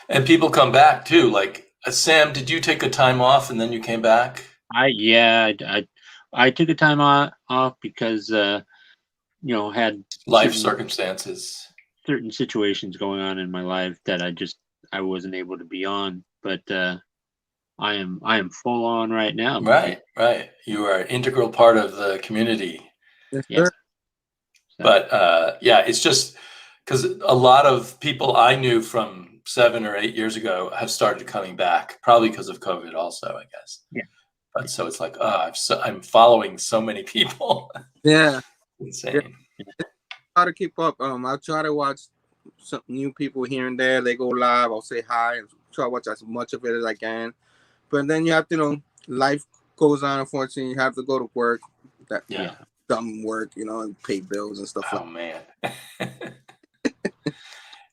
And people come back too. Like Sam, did you take a time off and then you came back? I took a time off because had life circumstances, certain situations going on in my life that I wasn't able to be on. But I am full on right now. Right. You are an integral part of the community. Yes. So. But yeah, it's just because a lot of people I knew from 7 or 8 years ago have started coming back, probably because of COVID also, I guess. Yeah. But so it's like, I'm following so many people. Yeah. Insane. Yeah. Try to keep up. I try to watch some new people here and there. They go live. I'll say hi and try to watch as much of it as I can. But then you have to, life goes on. Unfortunately, you have to go to work. Dumb work, and pay bills and stuff. Oh man.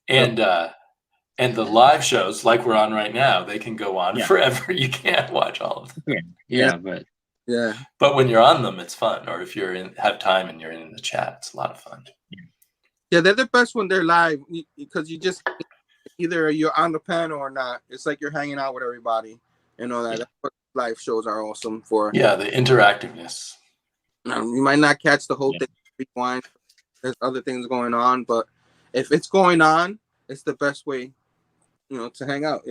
And the live shows like we're on right now, they can go on forever. You can't watch all of them. But when you're on them, it's fun. Or if have time and you're in the chat, it's a lot of fun. Yeah, they're the best when they're live because you just either you're on the panel or not. It's like you're hanging out with everybody and all that. That's what live shows are awesome for. Yeah, the interactiveness. You might not catch the whole thing. Rewind. There's other things going on, but if it's going on, it's the best way, to hang out.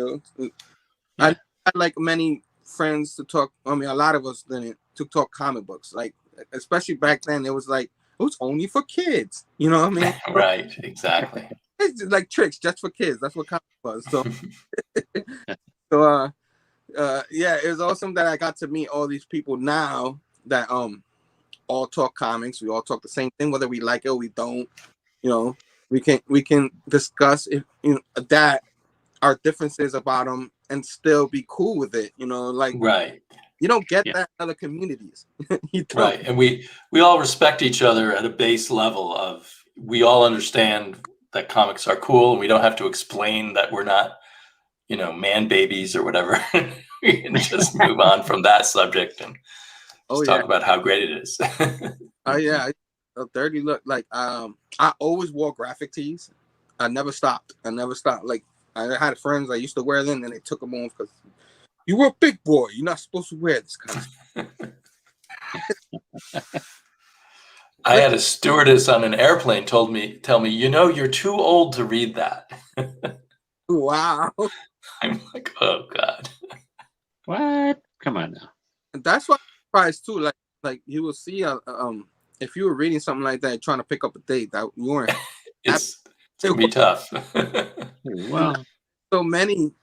I had like many friends to talk. I mean, a lot of us didn't to talk comic books. Like, especially back then, it was like it was only for kids. You know what I mean? Right. Exactly. It's like tricks just for kids. That's what comic was. So, yeah, it was awesome that I got to meet all these people now that all talk comics. We all talk the same thing, whether we like it or we don't. We can discuss if that our differences about them and still be cool with it. Right. You don't get that in other communities. You don't. Right, and we all respect each other at a base level of we all understand that comics are cool, and we don't have to explain that we're not, man babies or whatever. We can just move on from that subject and talk about how great it is. Oh yeah, a dirty look. Like I always wore graphic tees. I never stopped. Like I had friends I used to wear them, and they took them off because you were a big boy. You're not supposed to wear this kind of stuff. I had a stewardess on an airplane tell me, you're too old to read that. Wow. I'm like, oh God. What? Come on now. And that's what I'm surprised too. Like you will see if you were reading something like that, trying to pick up a date that you weren't. It's gonna be tough. Well, so many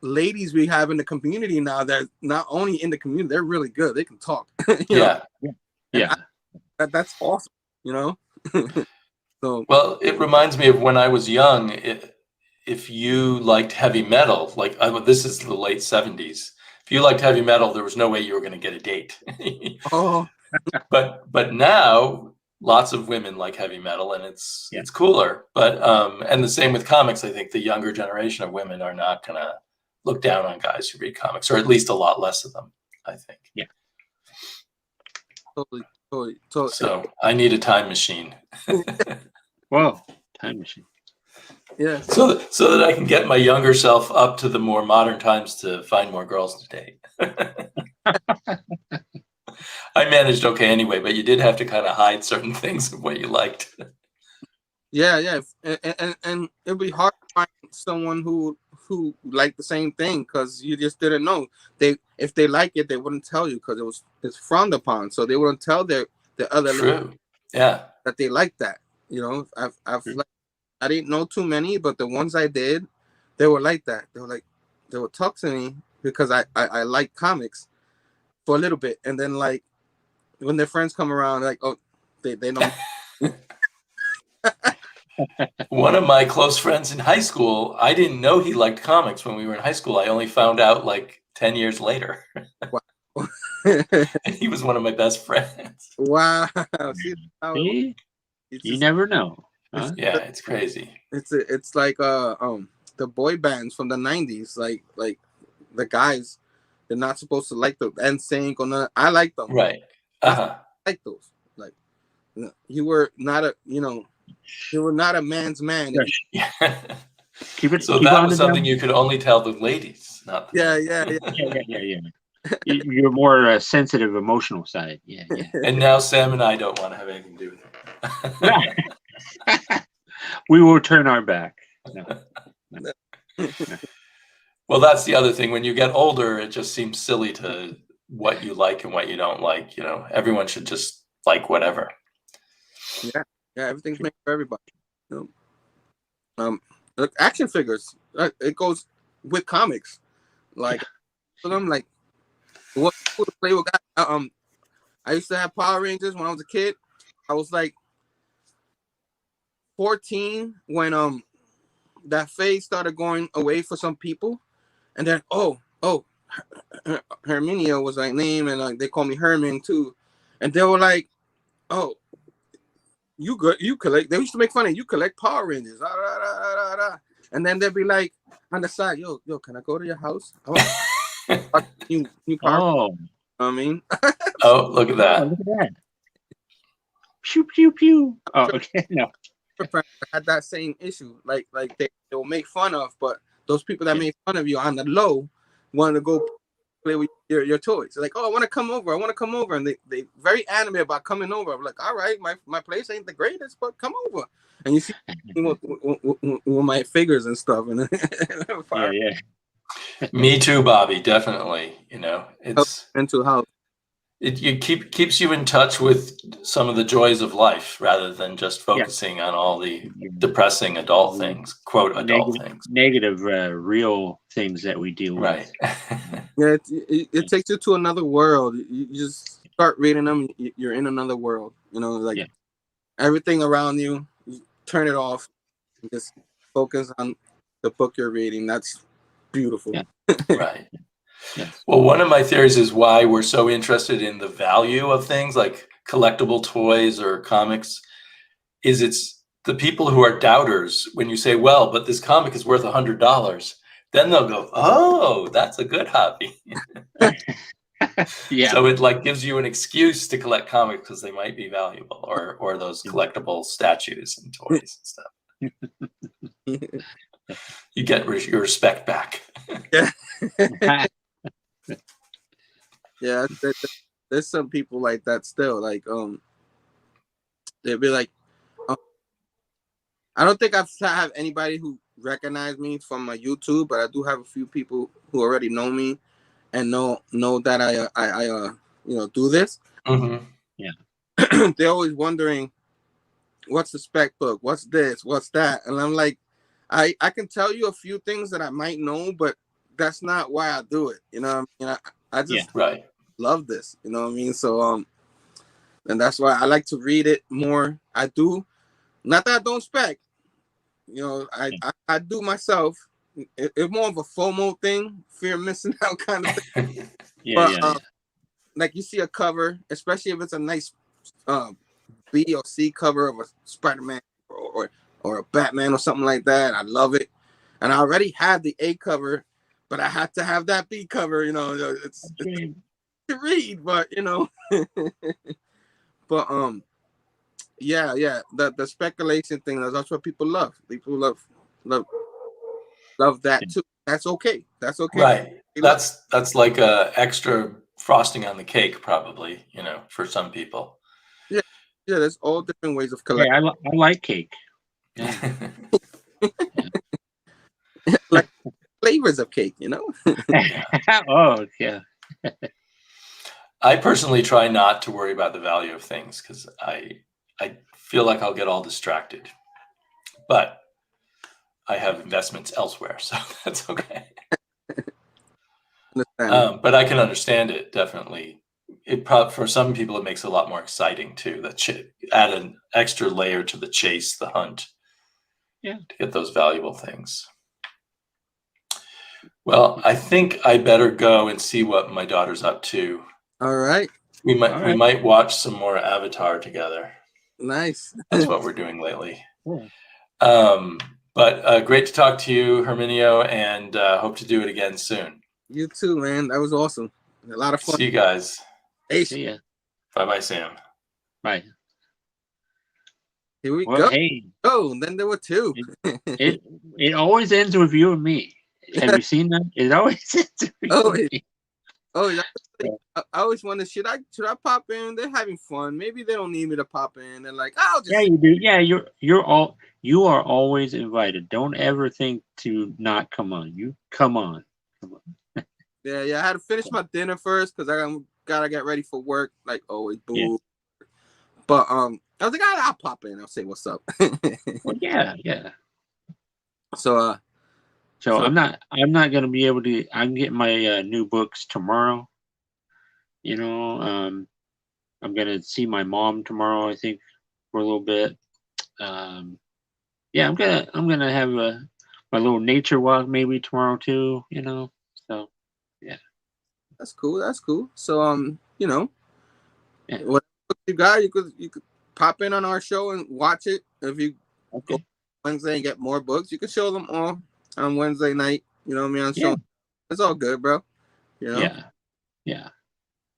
ladies we have in the community now that not only in the community, they're really good. They can talk. Yeah. That's awesome. So well, it reminds me of when I was young. If you liked heavy metal, this is the late 70s. If you liked heavy metal, there was no way you were going to get a date. But now lots of women like heavy metal, and it's cooler. But and the same with comics. I think the younger generation of women are not going to look down on guys who read comics, or at least a lot less of them, I think. Yeah. Totally. So I need a time machine. Whoa, time machine. Yeah. So that I can get my younger self up to the more modern times to find more girls to date. I managed okay anyway, but you did have to kind of hide certain things of what you liked. Yeah. And it'd be hard to find someone who liked the same thing because you just didn't know. If they like it, they wouldn't tell you because it's frowned upon. So they wouldn't tell the other that they like that. I didn't know too many, but the ones I did, they were like that. They would talk to me because I like comics for a little bit, and then like when their friends come around, like they don't. One of my close friends in high school, I didn't know he liked comics when we were in high school. I only found out like 10 years later. Wow. He was one of my best friends. Wow. See? You never know. Huh? Yeah, it's crazy. It's like the boy bands from the 90s, like the guys, they're not supposed to like the NSYNC or not. I like them. Right. I like those. Like you were not a man's man. Yeah. So that was something you could only tell the ladies, not the Yeah. You're more sensitive, emotional side. Yeah. And now Sam and I don't want to have anything to do with it. We will turn our back. No. Well, that's the other thing. When you get older, it just seems silly to what you like and what you don't like. Everyone should just like whatever. Yeah, everything's made for everybody. You know? Look, action figures. It goes with comics. Like, for them, like, what cool to play with guys. I used to have Power Rangers when I was a kid. I was like 14 when that phase started going away for some people, and then Herminia was my name, and like they call me Herman too, and they were like, oh, you collect. They used to make fun of you collect Power Rangers, and then they'd be like on the side, yo, can I go to your house? New Power. Oh, I mean, oh, look at that! oh, look at that! Pew pew pew. Oh, okay, no. had that same issue. Like they will make fun of, but those people that make fun of you on the low want to go play with your toys. They're like, oh, I want to come over, and they very animated about coming over. I'm like, all right, my place ain't the greatest, but come over. And you see with my figures and stuff, and yeah. Me too, Bobby. Definitely. You know, it's mental health. It keeps you in touch with some of the joys of life rather than just focusing on all the depressing adult things, quote adult things, negative, real things that we deal with. Yeah, it takes you to another world. You just start reading them, you're in another world. You know, like everything around you, you turn it off, and just focus on the book you're reading. That's beautiful. Yeah. Right. Yes. Well, one of my theories is why we're so interested in the value of things like collectible toys or comics is it's the people who are doubters. When you say, well, but this comic is worth $100, then they'll go, oh, that's a good hobby. Yeah. So it like gives you an excuse to collect comics because they might be valuable, or those collectible statues and toys and stuff. You get your respect back. Yeah, there's some people like that still. Like, they'd be like, I don't think I've have anybody who recognized me from my YouTube, but I do have a few people who already know me and know that I do this. Mm-hmm. Yeah. They're always wondering, what's the spec book? What's this? What's that? And I'm like, I can tell you a few things that I might know, but that's not why I do it. You know what I mean? I just love this. You know what I mean? So and that's why I like to read it more. I do. Not that I don't spec. You know, I do myself. It's more of a FOMO thing, fear of missing out kind of thing. Like you see a cover, especially if it's a nice B or C cover of a Spider-Man or a Batman or something like that. I love it. And I already had the A cover, but I had to have that B cover, you know. It's to read, but you know. But the speculation thing, that's what people love. People love that too. That's okay. That's okay. Right. That's like a extra frosting on the cake, probably, you know, for some people. Yeah. Yeah, there's all different ways of collecting. Yeah, I like cake. Yeah. Like flavors of cake, you know. Oh, yeah. I personally try not to worry about the value of things because I feel like I'll get all distracted. But I have investments elsewhere, so that's okay. But I can understand it, definitely. For some people, it makes it a lot more exciting too. Add an extra layer to the chase, the hunt, to get those valuable things. Well, I think I better go and see what my daughter's up to. All right. We might watch some more Avatar together. Nice. That's what we're doing lately. But great to talk to you, Herminio, and hope to do it again soon. You too, man. That was awesome. A lot of fun. See you guys. Hey, see ya. Bye-bye, Sam. Bye. Here we go. Hey. Oh, and then there were two. It always ends with you and me. Have you seen that? It always ends with you and me. I always wonder, should I pop in? They're having fun. Maybe they don't need me to pop in. They're like, I'll just. Yeah, you do. Yeah, you are always invited. Don't ever think to not come on. You come on. Yeah. I had to finish my dinner first because I gotta get ready for work. Like always, boo. Yeah. But I was like, I'll pop in. I'll say what's up. Well, yeah. So I'm not gonna be able to. I'm getting my new books tomorrow. You know, I'm gonna see my mom tomorrow. I think for a little bit. Yeah, I'm gonna have my little nature walk maybe tomorrow too. You know, so yeah. that's cool. That's cool. So you know, Yeah. what you got, you could pop in on our show and watch it. If you go Wednesday and get more books, you can show them all on Wednesday night. You know what I mean? On show. It's all good, bro. You know? Yeah.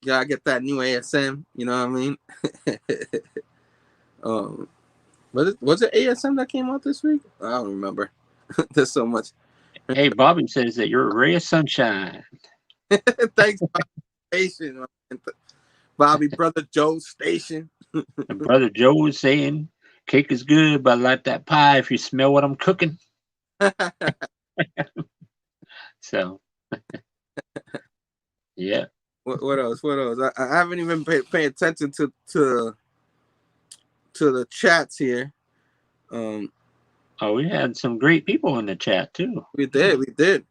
You gotta get that new ASM, you know what I mean? Was it ASM that came out this week? I don't remember. There's so much. Hey, Bobby says that you're a ray of sunshine. Thanks, Bobby Station. Bobby, brother Joe Station. And Brother Joe was saying, cake is good, but I like that pie if you smell what I'm cooking. So, yeah. What else? I haven't even paid attention to the chats here. We had some great people in the chat too. We did.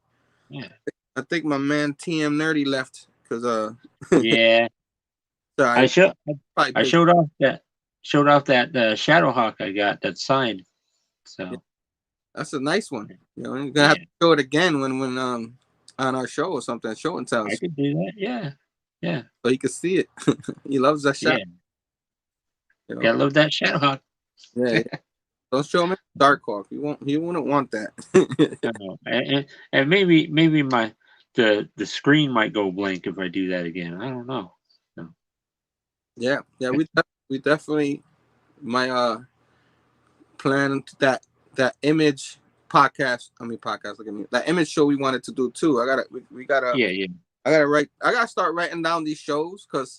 Yeah. I think my man TM Nerdy left because Yeah. sorry, I showed off that Shadowhawk I got that signed. So that's a nice one. You know, you're gonna have to show it again when on our show or something, show and tell. I could do that. Yeah. So you can see it. He loves that shot. Yeah. You know? Gotta love that Shadowhawk. Yeah. Don't show him Darkhawk. He wouldn't want that. and maybe the screen might go blank if I do that again. I don't know. So. Yeah. We definitely plan that image podcast. Look at me. That image show we wanted to do too. We gotta. Yeah. I gotta start writing down these shows because.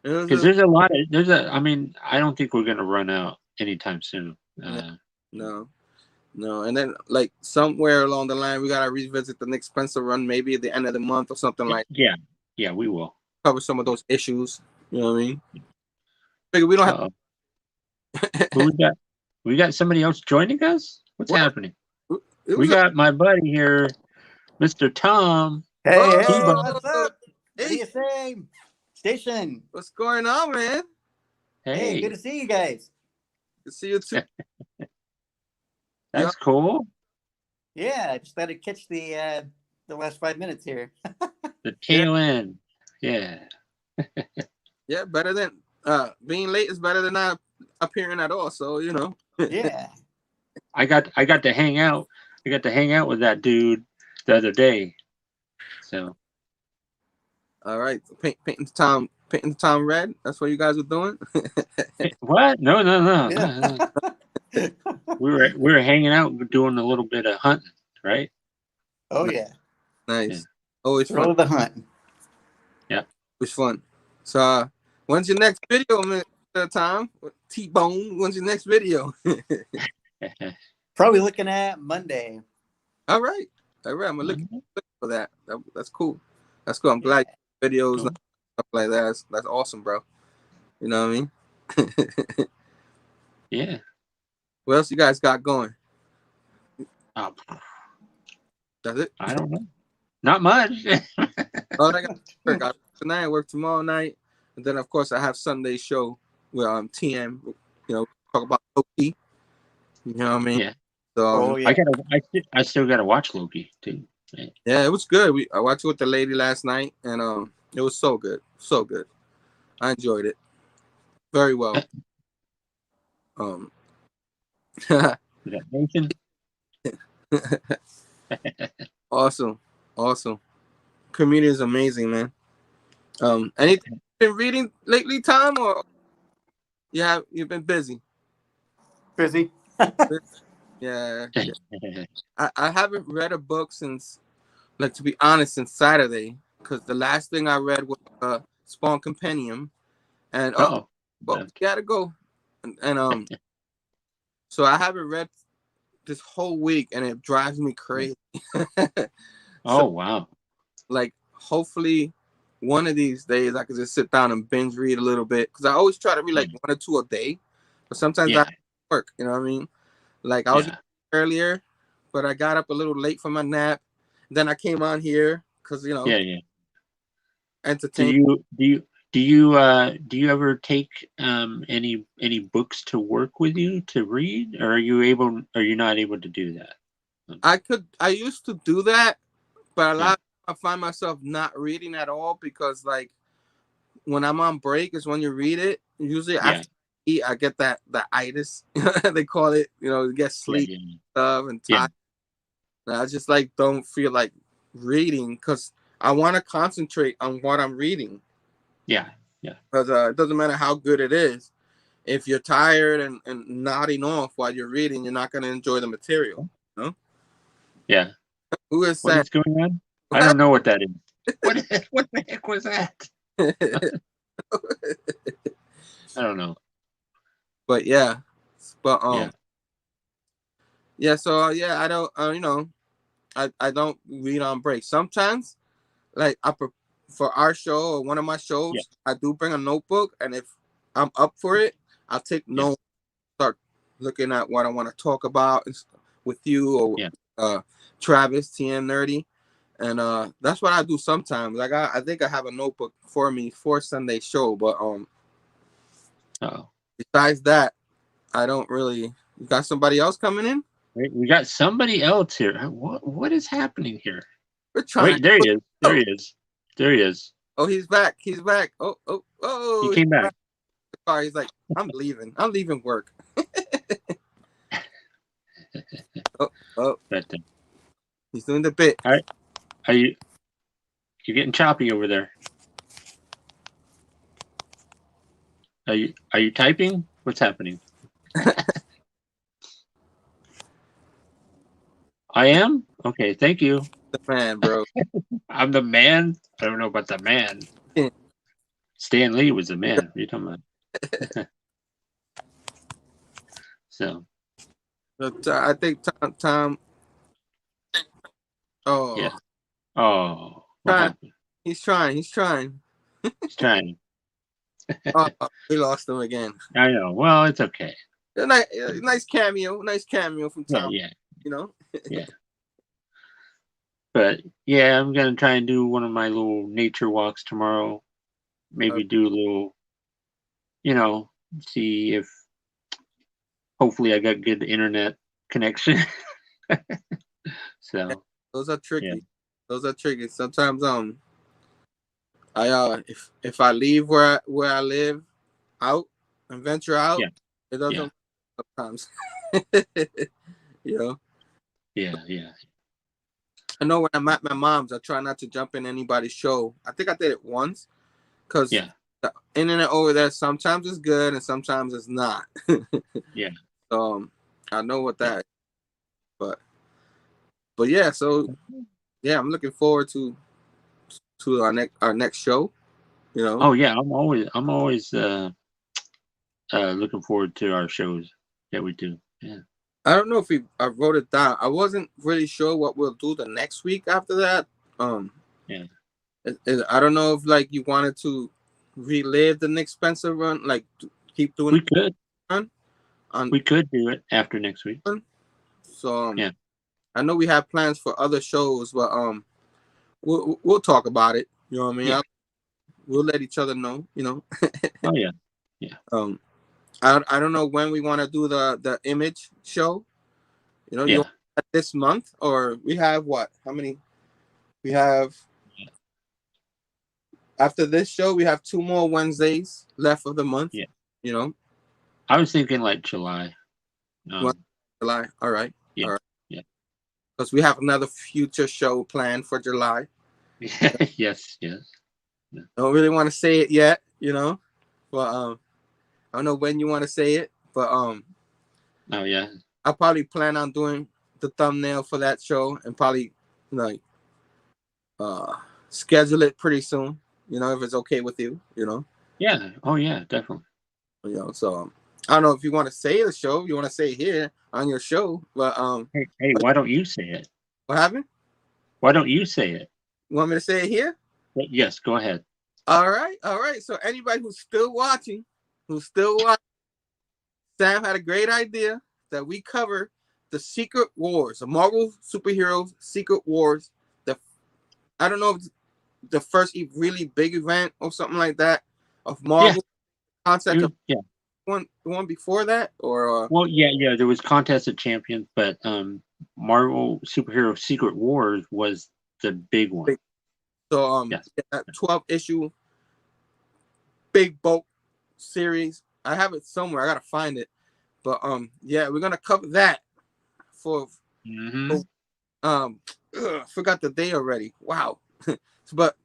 Because I mean, I don't think we're gonna run out anytime soon. No. And then like somewhere along the line, we gotta revisit the Nick Spencer run, maybe at the end of the month or something like. Yeah, we will cover some of those issues. You know what I mean? Figure we don't have. Who we got somebody else joining us. What's happening? We got my buddy here, Mr. Tom. Hey, what's up? ASM Station. What's going on, man? Hey, good to see you guys. Good to see you too. That's cool. Yeah, I just thought I'd catch the last 5 minutes here. The tail end. Yeah. Yeah, better than being late is better than not appearing at all. So you know. Yeah. I got to hang out. I got to hang out with that dude the other day. So. All right, painting the town red. That's what you guys were doing. What? No. Yeah. We were hanging out, doing a little bit of hunting, right? Oh yeah. Nice. Yeah. Always fun. Throw the hunt. Yeah. Always fun. So, when's your next video, Tom? T-Bone. When's your next video? Probably looking at Monday. All right. I'm gonna look for that. That's cool. That's cool. I'm glad videos and stuff like that. That's awesome, bro. You know what I mean? Yeah. What else you guys got going? That's it. I don't know. Not much. Oh, I got work tonight. I work tomorrow night, and then of course I have Sunday show with TM. You know, talk about Loki. You know what I mean? Yeah. So I still gotta watch Loki too. Right? Yeah, it was good. I watched it with the lady last night, and it was so good, so good. I enjoyed it very well. Awesome. Community is amazing, man. Anything you've been reading lately, Tom, or you've been busy? Busy. Yeah. I haven't read a book since, like, to be honest, since Saturday, because the last thing I read was Spawn Compendium, and but we gotta go, and so I haven't read this whole week, and it drives me crazy. Oh wow! Like, hopefully one of these days I could just sit down and binge read a little bit, because I always try to read like 1 or 2 a day, but sometimes I work. You know what I mean? Like I was earlier, but I got up a little late for my nap. Then I came on here because entertain. Do you ever take any books to work with you to read, or are you not able to do that? I used to do that, but a lot I find myself not reading at all, because like when I'm on break is when you read it. Usually after I eat, I get the itis, they call it, get sleep stuff and tired. And I just like don't feel like reading, because I want to concentrate on what I'm reading. Yeah. Because it doesn't matter how good it is. If you're tired and nodding off while you're reading, you're not going to enjoy the material. No? Yeah. Who is what that? Is going on? I don't know what that is. What the heck was that? I don't know. But yeah. So I don't I don't read on break. Sometimes, like for our show or one of my shows, I do bring a notebook, and if I'm up for it, I'll take notes, start looking at what I want to talk about with you or Travis, TM Nerdy, and that's what I do sometimes. Like I think I have a notebook for me for Sunday show, but besides that, I don't really. You got somebody else coming in? We got somebody else here. What is happening here? We're trying. Wait, there he is. There he is. There he is. Oh, he's back. He's back. Oh. He came back. He's like, I'm leaving. I'm leaving work. But, he's doing the bit. All right. You're getting choppy over there. Are you typing? What's happening? I am? Okay, thank you. The man, bro. I'm the man? I don't know about the man. Stan Lee was the man. What are you talking about? So. I think Tom. Oh. Yeah. Oh. He's trying. He's trying. We lost him again. I know. Well, it's okay. Nice cameo. Nice cameo from Tom. Yeah. Yeah. But yeah, I'm gonna try and do one of my little nature walks tomorrow. Maybe do a little, see if hopefully I got good internet connection. So those are tricky. Yeah. Those are tricky. Sometimes if I leave where I live out and venture out, it doesn't sometimes. Yeah. I know when I'm at my mom's, I try not to jump in anybody's show. I think I did it once, because the internet over there sometimes is good and sometimes it's not. Yeah. So I know what that is. But yeah, so yeah, I'm looking forward to our next show. Oh yeah, I'm always looking forward to our shows that we do. Yeah. I don't know if I wrote it down. I wasn't really sure what we'll do the next week after that. I don't know if like you wanted to relive the Nick Spencer run, like keep doing. We could. We could do it after next week. So I know we have plans for other shows, but we'll talk about it. You know what I mean? We'll let each other know. Oh yeah. I don't know when we want to do the image show. You this month, or we have what? How many? We have after this show, we have 2 more Wednesdays left of the month. Yeah. I was thinking like July. July. All right. Yeah. All right. Yeah. Because we have another future show planned for July. Yes. Don't really want to say it yet, but I don't know when you want to say it, but oh yeah, I'll probably plan on doing the thumbnail for that show and probably like schedule it pretty soon, if it's okay with you, Yeah. Oh yeah, definitely. So I don't know if you want to say the show, you want to say it here on your show, but hey, why don't you say it? What happened? Why don't you say it? You want me to say it here? Yes, go ahead. All right. So anybody who's still watching, Sam had a great idea that we cover the Secret Wars, the Marvel superheroes Secret Wars. I don't know if it's the first really big event or something like that of Marvel concept of the one before that, or well, yeah. There was Contest of Champions, but Marvel Superhero Secret Wars was the big one. So that 12-issue big bulk series. I have it somewhere. I gotta find it. But yeah, we're gonna cover that for forgot the day already. Wow. But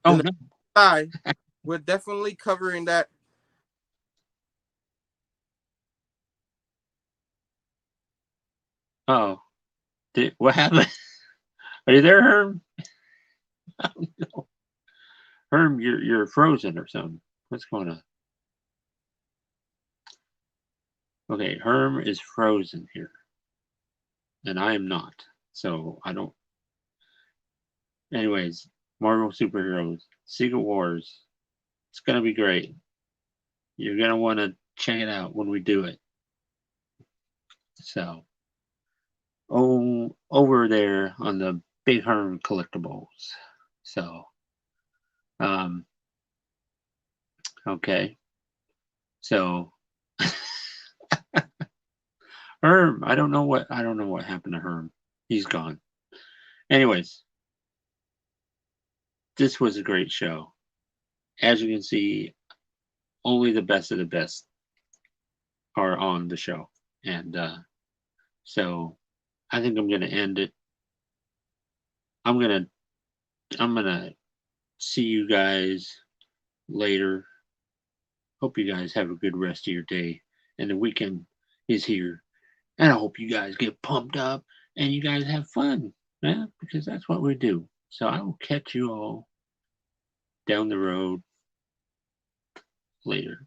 we're definitely covering that. Oh, what happened? Are you there, Herm? I don't know. Herm, you're frozen or something. What's going on? Okay, Herm is frozen here, and I am not. So I don't. Anyways, Marvel superheroes, Secret Wars. It's gonna be great. You're gonna want to check it out when we do it. So, over there on the Big Herm Collectibles. So, okay. So, Herm, I don't know what happened to Herm. He's gone. Anyways, this was a great show. As you can see, only the best of the best are on the show, and so I think I'm gonna end it. I'm gonna see you guys later. Hope you guys have a good rest of your day, and the weekend is here. And I hope you guys get pumped up and you guys have fun, man, because that's what we do. So I will catch you all down the road later.